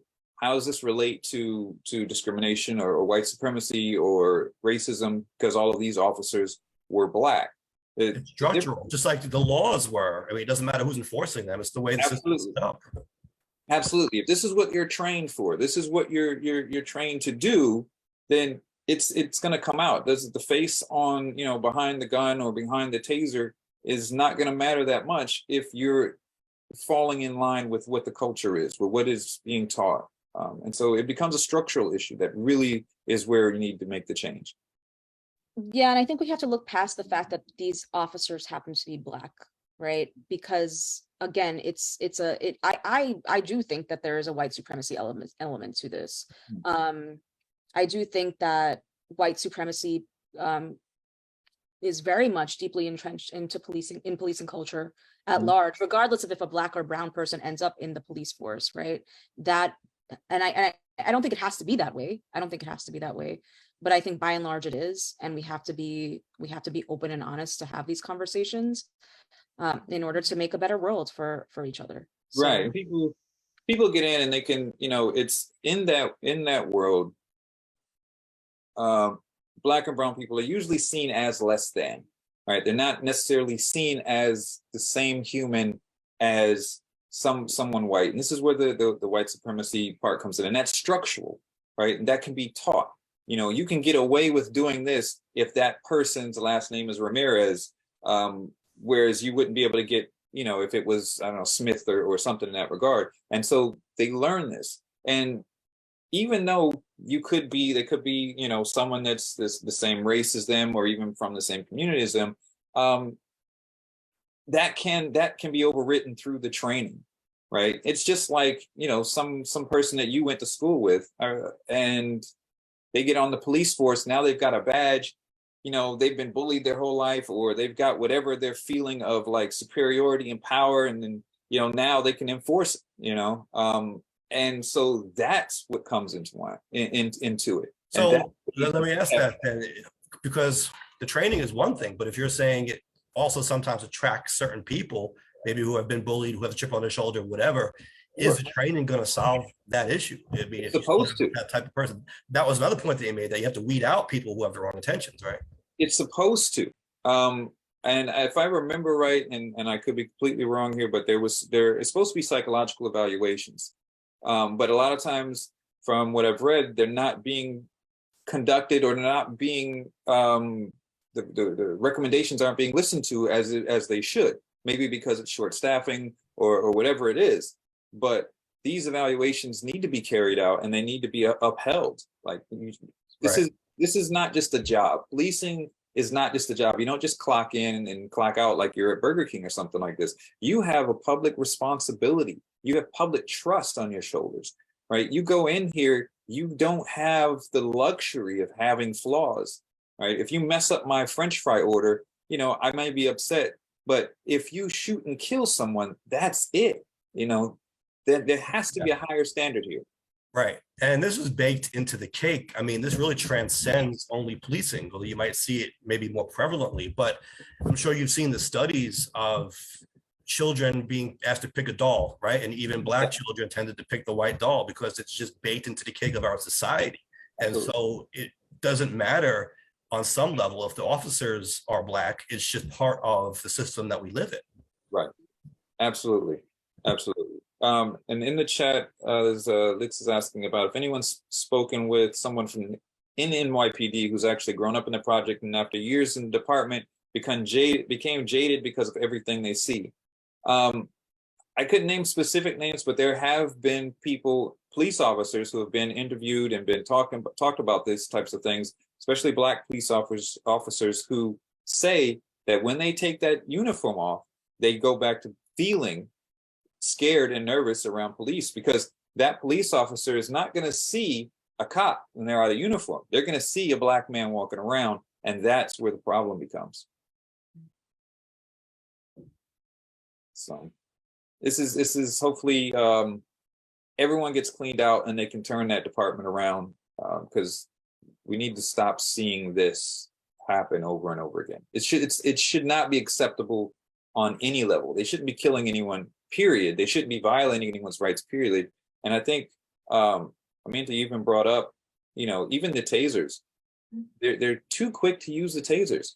how does this relate to discrimination or white supremacy or racism, because all of these officers were Black? It's structural, just like the laws were. I mean, it doesn't matter who's enforcing them. It's the way the system is set up. Absolutely. If this is what you're trained for, this is what you're trained to do, then it's going to come out. Does the face on, you know, behind the gun or behind the taser is not going to matter that much if you're falling in line with what the culture is, with what is being taught. And so it becomes a structural issue that really is where you need to make the change. Yeah, and I think we have to look past the fact that these officers happen to be Black, right? Because again, I do think that there is a white supremacy element to this. I do think that white supremacy is very much deeply entrenched into policing culture at large, regardless of if a Black or brown person ends up in the police force, right? That, and I don't think it has to be that way. I don't think it has to be that way, but I think by and large it is, and we have to be open and honest to have these conversations in order to make a better world for each other. So, Right. And people get in and they can, you know, it's in that world. Black and brown people are usually seen as less than, right? They're not necessarily seen as the same human as someone white. And this is where the white supremacy part comes in, and that's structural, right? And that can be taught. You know, you can get away with doing this if that person's last name is Ramirez, whereas you wouldn't be able to get, you know, if it was, I don't know, Smith or something in that regard. And so they learn this. And even though they could be, you know, someone that's the same race as them, or even from the same community as them, that can be overwritten through the training, right? It's just like, you know, some person that you went to school with, and they get on the police force. Now they've got a badge, you know, they've been bullied their whole life, or they've got whatever their feeling of like superiority and power, and then, you know, now they can enforce it, you know. And so that's what comes into it. So let me ask that then, because the training is one thing, but if you're saying it also sometimes attracts certain people, maybe who have been bullied, who have a chip on their shoulder, whatever, is the training going to solve that issue? I mean, if supposed to. That type of person. That was another point that you made, that you have to weed out people who have the wrong intentions, right? It's supposed to. And if I remember right, and I could be completely wrong here, but there is supposed to be psychological evaluations. But a lot of times, from what I've read, they're not being conducted, or they're not being, the recommendations aren't being listened to as they should. Maybe because it's short staffing or whatever it is. But these evaluations need to be carried out, and they need to be upheld. Like, this is not just a job. Policing is not just a job. You don't just clock in and clock out like you're at Burger King or something like this. You have a public responsibility. You have public trust on your shoulders, right? You go in here, you don't have the luxury of having flaws, right? If you mess up my French fry order, you know, I might be upset, but if you shoot and kill someone, that's it. You know, there has to be a higher standard here. Right. And this is baked into the cake. I mean, this really transcends only policing, although you might see it maybe more prevalently, but I'm sure you've seen the studies of children being asked to pick a doll, right? And even Black children tended to pick the white doll because it's just baked into the cake of our society. And so it doesn't matter on some level if the officers are Black, it's just part of the system that we live in. Right. Absolutely. Absolutely. And in the chat, Litz is asking about if anyone's spoken with someone in NYPD who's actually grown up in the project, and after years in the department became jaded because of everything they see. I couldn't name specific names, but there have been police officers who have been interviewed and been talked about these types of things, especially Black police officers who say that when they take that uniform off, they go back to feeling scared and nervous around police, because that police officer is not going to see a cop when they're out of uniform. They're going to see a Black man walking around, and that's where the problem becomes. So this is hopefully everyone gets cleaned out and they can turn that department around, because we need to stop seeing this happen over and over again. It should not be acceptable on any level. They shouldn't be killing anyone, period. They shouldn't be violating anyone's rights, period. And I think Aminta even brought up, you know, even the tasers. They're too quick to use the tasers.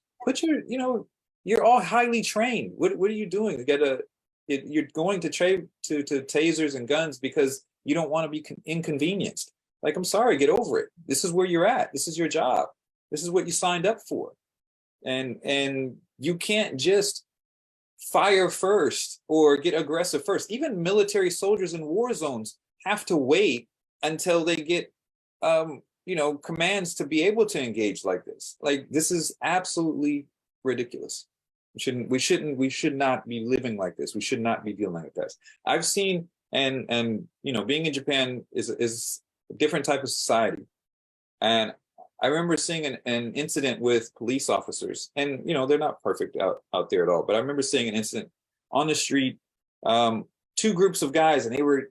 You're all highly trained. What are you doing? You're going to trade to tasers and guns because you don't want to be inconvenienced. Like, I'm sorry, get over it. This is where you're at. This is your job. This is what you signed up for. And you can't just fire first or get aggressive first. Even military soldiers in war zones have to wait until they get commands to be able to engage like this. Like, this is absolutely ridiculous. We should not be living like this. We should not be dealing like this. I've seen, and being in Japan is a different type of society. And I remember seeing an incident with police officers, and they're not perfect out there at all. But I remember seeing an incident on the street, two groups of guys, and they were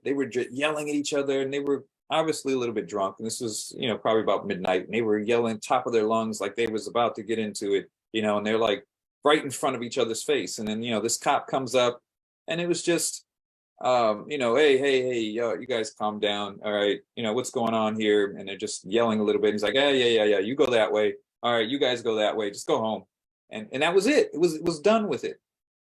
yelling at each other, and they were obviously a little bit drunk. And this was probably about midnight, and they were yelling top of their lungs like they was about to get into it, and they're like right in front of each other's face. And then this cop comes up, and it was just hey, you guys calm down. All right. What's going on here? And they're just yelling a little bit. He's like, yeah. You go that way. All right. You guys go that way. Just go home. And that was it. It was done with it.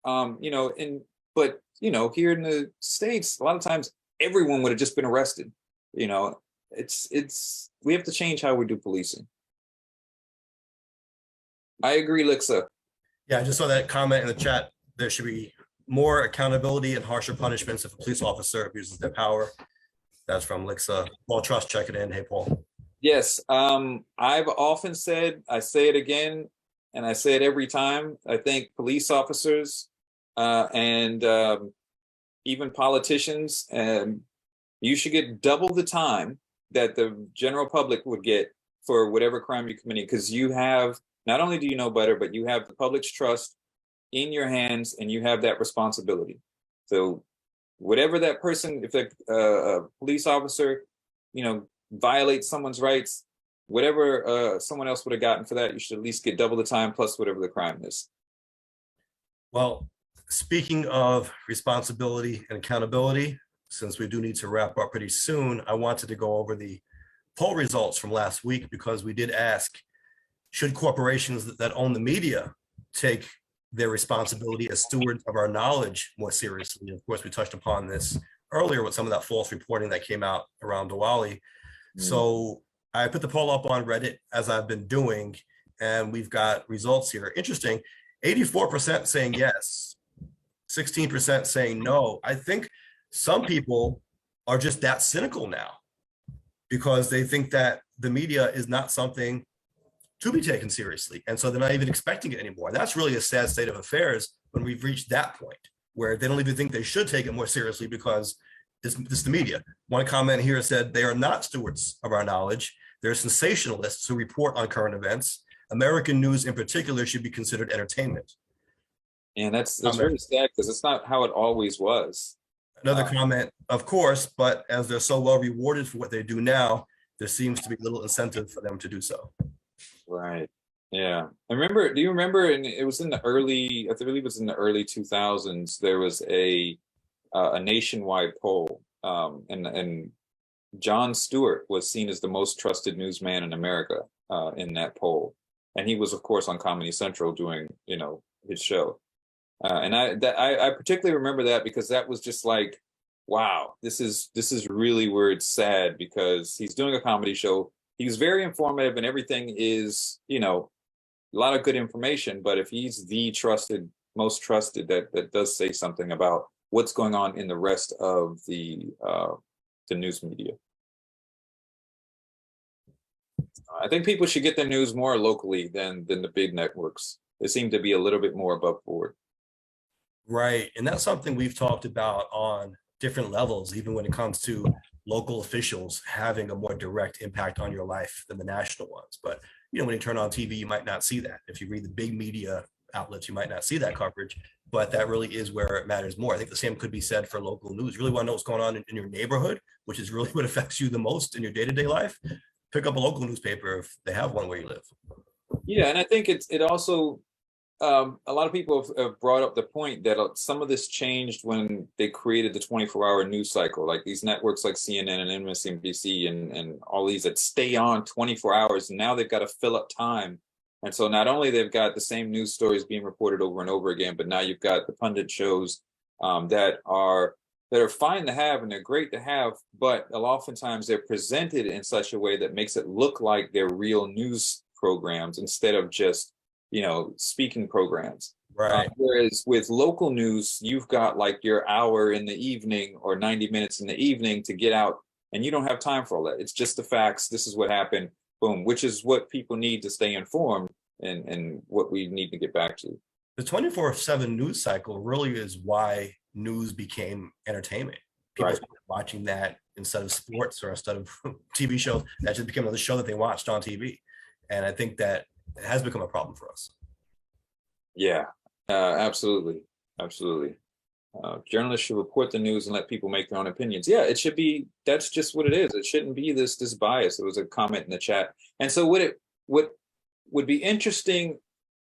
But here in the States, a lot of times everyone would have just been arrested. We have to change how we do policing. I agree, Lixa. Yeah, I just saw that comment in the chat. There should be more accountability and harsher punishments if a police officer abuses their power. That's from Lixa. Paul Trust checking in. Hey, Paul. Yes, I've often said, I say it again, and I say it every time. I think police officers and even politicians, you should get double the time that the general public would get for whatever crime you're committing, because you have, not only do you know better, but you have the public's trust in your hands, and you have that responsibility. So whatever that person, if a police officer, violates someone's rights, whatever someone else would have gotten for that, you should at least get double the time plus whatever the crime is. Well, speaking of responsibility and accountability, since we do need to wrap up pretty soon, I wanted to go over the poll results from last week, because we did ask, should corporations that own the media take their responsibility as stewards of our knowledge more seriously? Of course, we touched upon this earlier with some of that false reporting that came out around Diwali. So I put the poll up on Reddit, as I've been doing, and we've got results here. Interesting, 84% saying yes, 16% saying no. I think some people are just that cynical now, because they think that the media is not something to be taken seriously. And so they're not even expecting it anymore. That's really a sad state of affairs when we've reached that point where they don't even think they should take it more seriously, because it's the media. One comment here said they are not stewards of our knowledge. They're sensationalists who report on current events. American news in particular should be considered entertainment. And that's really sad, because it's not how it always was. Another comment, of course, but as they're so well rewarded for what they do now, there seems to be little incentive for them to do so. Right. Yeah. Do you remember, and it was in the early, I believe it was in the early 2000s, there was a nationwide poll, and Jon Stewart was seen as the most trusted newsman in America in that poll. And he was, of course, on Comedy Central doing, his show. And I particularly remember that, because that was just like, wow, this is really where it's sad, because he's doing a comedy show. He's very informative, and everything is, a lot of good information. But if he's the most trusted, that does say something about what's going on in the rest of the news media. I think people should get their news more locally than the big networks. They seem to be a little bit more above board. Right. And that's something we've talked about on different levels, even when it comes to local officials having a more direct impact on your life than the national ones. But, when you turn on TV, you might not see that. If you read the big media outlets, you might not see that coverage, but that really is where it matters more. I think the same could be said for local news. You really want to know what's going on in your neighborhood, which is really what affects you the most in your day-to-day life. Pick up a local newspaper if they have one where you live. Yeah, and I think it also, a lot of people have brought up the point that some of this changed when they created the 24-hour news cycle, like these networks like CNN and MSNBC and all these that stay on 24 hours. And now they've got to fill up time. And so not only they've got the same news stories being reported over and over again, but now you've got the pundit shows that are fine to have and they're great to have, but oftentimes they're presented in such a way that makes it look like they're real news programs instead of just speaking programs. Right. Whereas with local news, you've got like your hour in the evening or 90 minutes in the evening to get out, and you don't have time for all that. It's just the facts. This is what happened. Boom, which is what people need to stay informed and what we need to get back to. The 24/7 news cycle really is why news became entertainment. People started watching that instead of sports or instead of TV shows. That just became another show that they watched on TV. And I think that it has become a problem for us. Yeah, absolutely. Absolutely. Journalists should report the news and let people make their own opinions. Yeah, it should be. That's just what it is. It shouldn't be this bias. It was a comment in the chat. And so what would be interesting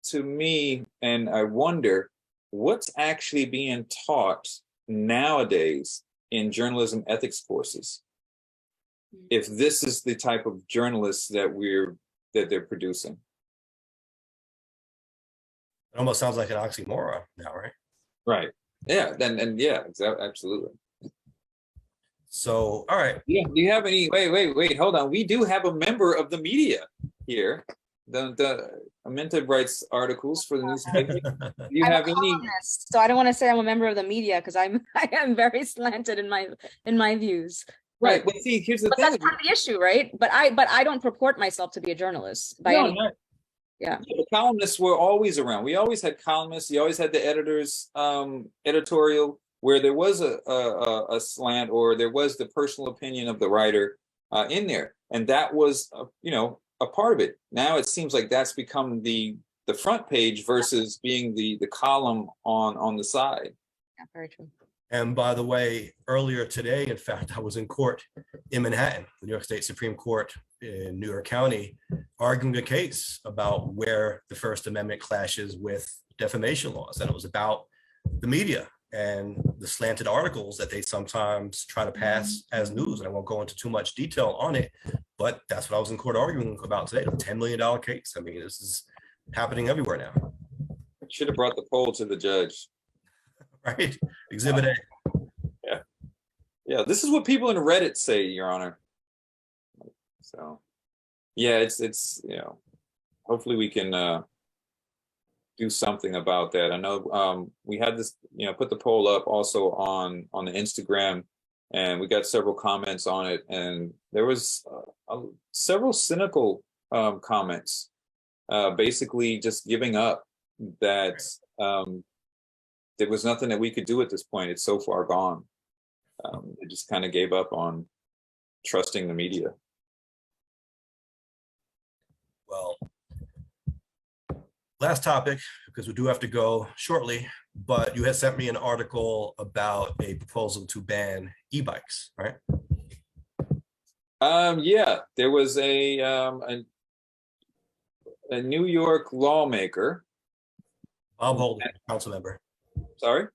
to me, and I wonder what's actually being taught nowadays in journalism ethics courses, if this is the type of journalists that they're producing. It almost sounds like an oxymoron now, right? Right. Yeah. And yeah, exactly. Absolutely. So, all right. Yeah. Do you have any? Wait. Hold on. We do have a member of the media here. The Aminta writes articles for the newspaper. Do you have any? So I don't want to say I'm a member of the media because I am very slanted in my views. Right. But see, here's the But thing. that's part of the issue, right? But I don't purport myself to be a journalist by any. Yeah. The columnists were always around. We always had columnists. You always had the editors, editorial, where there was a slant or there was the personal opinion of the writer in there, and that was a part of it. Now it seems like that's become the front page versus being the column on the side. Yeah, very true. And by the way, earlier today, in fact, I was in court in Manhattan, the New York State Supreme Court in New York County, arguing a case about where the First Amendment clashes with defamation laws. And it was about the media and the slanted articles that they sometimes try to pass as news. And I won't go into too much detail on it, but that's what I was in court arguing about today, a $10 million case. I mean, this is happening everywhere now. Should have brought the poll to the judge. Right? Exhibit A. Yeah, this is what people in Reddit say, Your Honor. So, yeah, it's hopefully we can do something about that. I know we had this, put the poll up also on the Instagram, and we got several comments on it, and there was several cynical comments, basically just giving up that there was nothing that we could do at this point. It's so far gone. They just kind of gave up on trusting the media. Well, last topic, because we do have to go shortly, but you had sent me an article about a proposal to ban e-bikes, right? Yeah, there was a New York lawmaker. Bob Holden, council member. Sorry?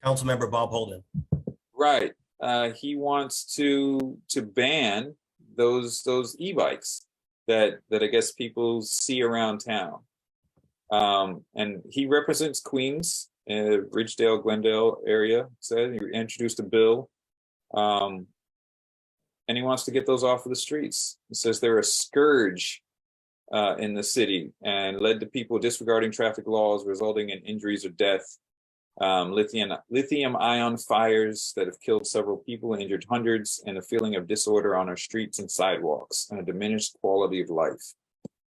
Council member Bob Holden. Right. He wants to ban those e-bikes that I guess people see around town. And he represents Queens, Ridgedale, Glendale area. Said he introduced a bill, and he wants to get those off of the streets. He says they're a scourge in the city and led to people disregarding traffic laws, resulting in injuries or death. Lithium ion fires that have killed several people and injured hundreds, and a feeling of disorder on our streets and sidewalks, and a diminished quality of life.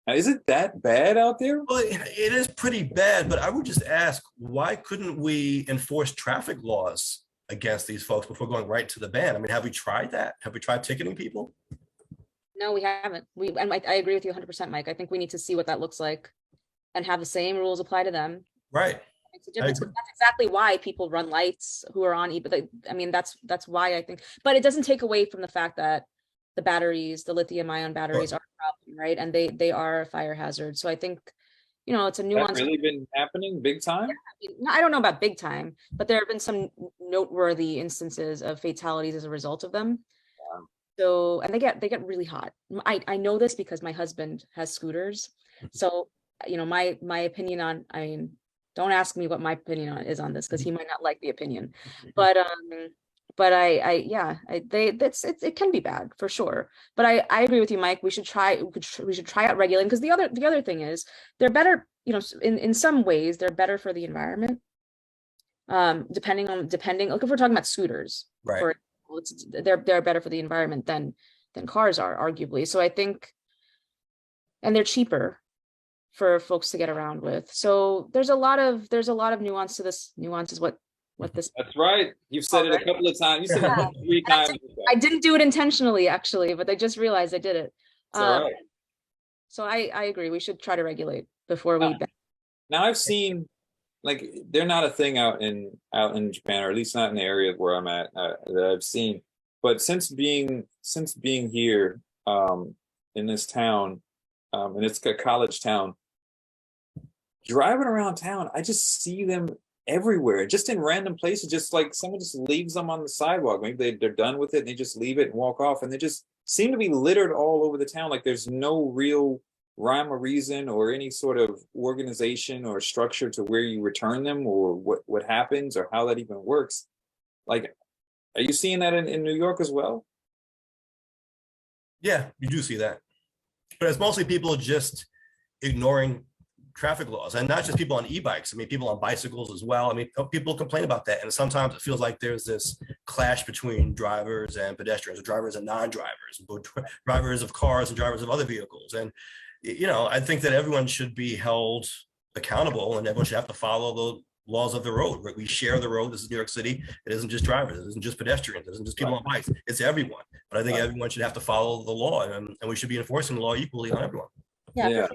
Now, is it that bad out there? Well, it is pretty bad, but I would just ask, why couldn't we enforce traffic laws against these folks before going right to the ban? I mean, have we tried that? Have we tried ticketing people? No, we haven't. And I agree with you 100%, Mike. I think we need to see what that looks like and have the same rules apply to them. Right. Makes a difference. That's exactly why people run lights who are on but I mean, that's why I think, but it doesn't take away from the fact that the batteries, the lithium ion batteries are a problem, right? And they are a fire hazard. So I think, it's a nuance. That's really been happening big time? Yeah, I don't know about big time, but there have been some noteworthy instances of fatalities as a result of them. Yeah. So, and they get really hot. I know this because my husband has scooters. So, my opinion on, don't ask me what my opinion is on this because he might not like the opinion, but it can be bad for sure. But I agree with you, Mike. We should try out regulating, because the other thing is they're better, in some ways they're better for the environment. Depending like if we're talking about scooters, right? They're better for the environment than cars are, arguably. So I think, and they're cheaper for folks to get around with. So there's a lot of nuance to this. Nuance is what this. That's right. You've said it a couple of times. You said it 3 times. I didn't do it intentionally, actually, but I just realized I did it. All right. So I agree. We should try to regulate before we. Now I've seen, like, they're not a thing out in Japan, or at least not in the area where I'm at, that I've seen. But since being here in this town, and it's a college town, driving around town, I just see them everywhere, just in random places, just like someone just leaves them on the sidewalk. Maybe they're done with it and they just leave it and walk off, and they just seem to be littered all over the town. Like there's no real rhyme or reason or any sort of organization or structure to where you return them, or what happens, or how that even works. Like, are you seeing that in New York as well? Yeah, you do see that, but it's mostly people just ignoring traffic laws, and not just people on e-bikes. I mean, people on bicycles as well. I mean, people complain about that, and sometimes it feels like there's this clash between drivers and pedestrians, or drivers and non-drivers, drivers of cars and drivers of other vehicles. And, I think that everyone should be held accountable, and everyone should have to follow the laws of the road. Right? We share the road. This is New York City. It isn't just drivers. It isn't just pedestrians. It isn't just people on bikes. It's everyone. But I think everyone should have to follow the law, and we should be enforcing the law equally on everyone. Yeah.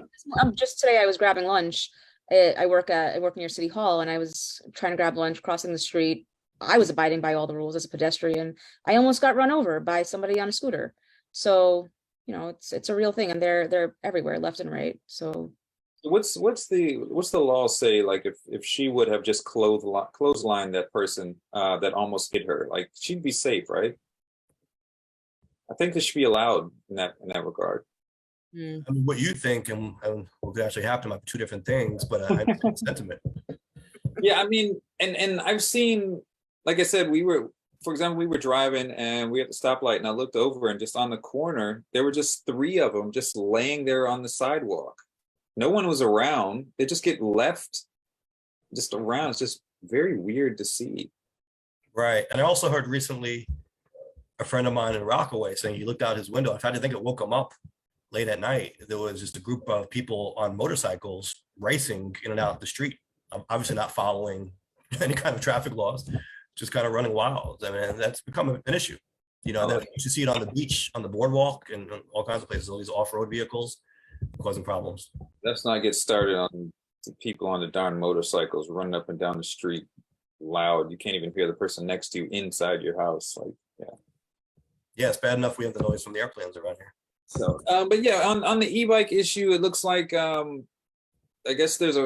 Just today I was grabbing lunch. I work near City Hall, and I was trying to grab lunch, crossing the street. I was abiding by all the rules as a pedestrian. I almost got run over by somebody on a scooter. So, it's a real thing, and they're everywhere, left and right. So what's the law say? Like if she would have just clotheslined that person that almost hit her, like she'd be safe, right? I think this should be allowed in that regard. I mean, what you think and what could actually happen might be two different things, but I understand the sentiment. Yeah, I mean, and I've seen, like I said, for example, we were driving and we had the stoplight, and I looked over, and just on the corner, there were just 3 of them just laying there on the sidewalk. No one was around. They just get left just around. It's just very weird to see. Right. And I also heard recently a friend of mine in Rockaway saying he looked out his window. In fact, I think it woke him up late at night. There was just a group of people on motorcycles racing in and out the street, obviously not following any kind of traffic laws, just kind of running wild. I mean, that's become an issue. You should see it on the beach, on the boardwalk, and all kinds of places, all these off-road vehicles causing problems. Let's not get started on the people on the darn motorcycles running up and down the street loud. You can't even hear the person next to you inside your house. Like, yeah, it's bad enough we have the noise from the airplanes around here. So, but yeah, on the e-bike issue, it looks like I guess there's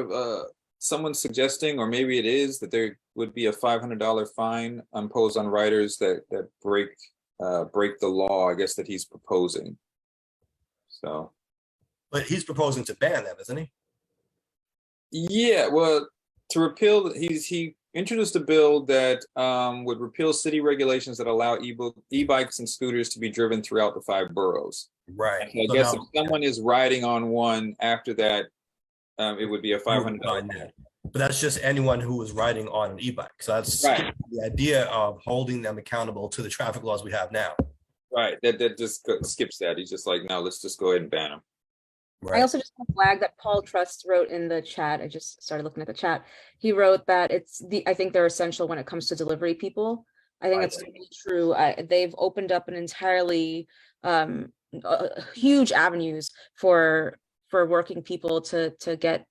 someone suggesting, or maybe it is, that there would be a $500 fine imposed on riders that break the law, I guess, that he's proposing. So, but he's proposing to ban them, isn't he? Yeah, well, to repeal, he introduced a bill that would repeal city regulations that allow e-bikes and scooters to be driven throughout the 5 boroughs. Right. So I guess if someone is riding on one after that, it would be a $500 fine. But that's just anyone who is riding on an e-bike. So that's right. The idea of holding them accountable to the traffic laws we have now. Right. That just skips that. He's just like, no, let's just go ahead and ban them. Right. I also just want to flag that Paul Trust wrote in the chat. I just started looking at the chat. He wrote that I think they're essential when it comes to delivery people. I think that's totally true. They've opened up an entirely huge avenues for working people to get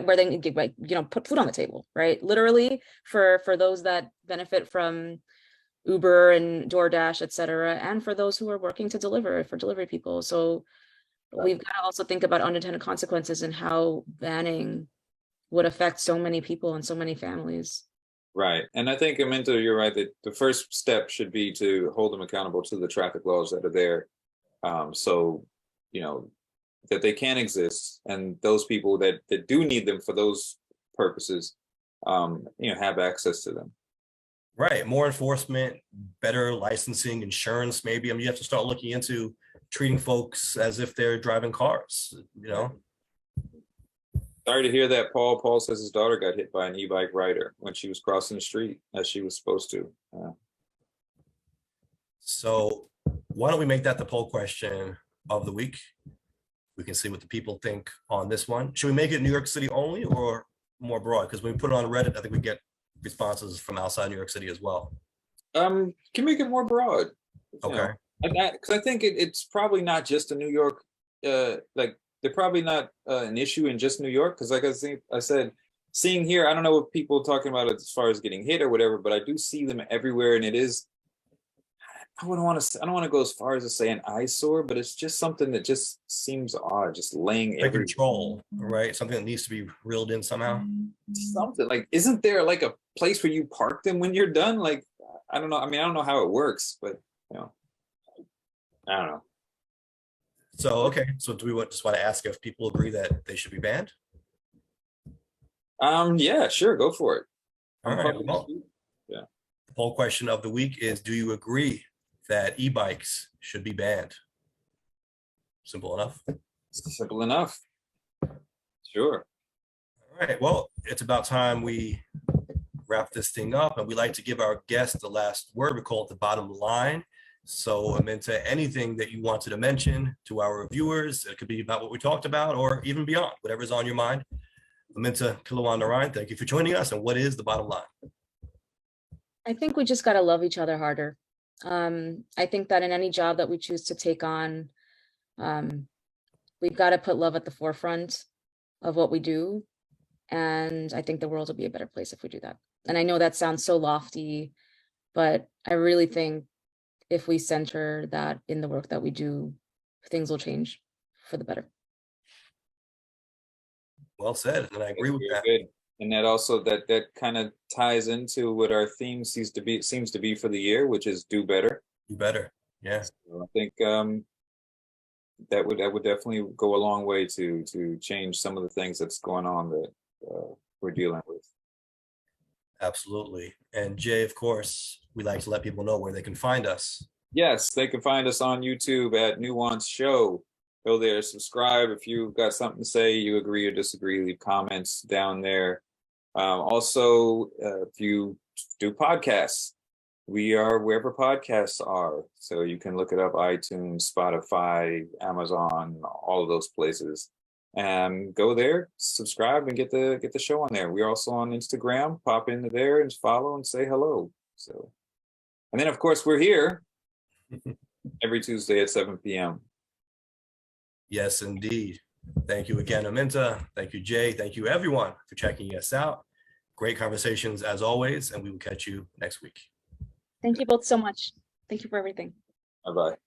where they can get, put food on the table, right? Literally for those that benefit from Uber and DoorDash, et cetera, and for those who are working to deliver, for delivery people. So we've got to also think about unintended consequences and how banning would affect so many people and so many families. Right. And I think, Aminta, you're right, that the first step should be to hold them accountable to the traffic laws that are there. So, that they can exist, and those people that do need them for those purposes, have access to them. Right. More enforcement, better licensing, insurance, maybe. I mean, you have to start looking into treating folks as if they're driving cars, Sorry to hear that, Paul. Paul says his daughter got hit by an e-bike rider when she was crossing the street as she was supposed to. So why don't we make that the poll question of the week? We can see what the people think on this one. Should we make it New York City only or more broad? Because when we put it on Reddit, I think we get responses from outside New York City as well. Can make it more broad. Okay. Because I think it's probably not just a New York, they're probably not an issue in just New York. Because like I said, seeing here, I don't know what people are talking about as far as getting hit or whatever, but I do see them everywhere, and it is, I don't want to go as far as to say an eyesore, but it's just something that just seems odd, just laying every control, right? Something that needs to be reeled in somehow. Something like, isn't there like a place where you park them when you're done? Like, I don't know. I mean, I don't know how it works, but I don't know. So, okay. So do we just want to ask if people agree that they should be banned? Yeah, sure. Go for it. All right. Well, yeah. The poll question of the week is, do you agree that e-bikes should be banned? Simple enough. Simple enough. Sure. All right. Well, it's about time we wrap this thing up, and we like to give our guests the last word. We call it the bottom line. So Aminta, anything that you wanted to mention to our viewers, it could be about what we talked about or even beyond, whatever's on your mind. Aminta Kilawan Narine, thank you for joining us. And what is the bottom line? I think we just got to love each other harder. I think that in any job that we choose to take on, we've got to put love at the forefront of what we do. And I think the world will be a better place if we do that. And I know that sounds so lofty, but I really think if we center that in the work that we do, things will change for the better. Well said, and I agree with that. Good. And that also that kind of ties into what our theme seems to be for the year, which is do better. Do better. Yeah. So I think that would definitely go a long way to change some of the things that's going on that we're dealing with. Absolutely. And Jay, of course, we like to let people know where they can find us. Yes, they can find us on YouTube at Nuance Show. Go there, subscribe. If you've got something to say, you agree or disagree, leave comments down there. Also, if you do podcasts, we are wherever podcasts are. So you can look it up, iTunes, Spotify, Amazon, all of those places. And go there, subscribe, and get the show on there. We're also on Instagram. Pop into there and follow and say hello. So, and then of course we're here every Tuesday at 7 p.m. Yes, indeed. Thank you again, Aminta. Thank you, Jay. Thank you, everyone, for checking us out. Great conversations as always, and we will catch you next week. Thank you both so much. Thank you for everything. Bye-bye.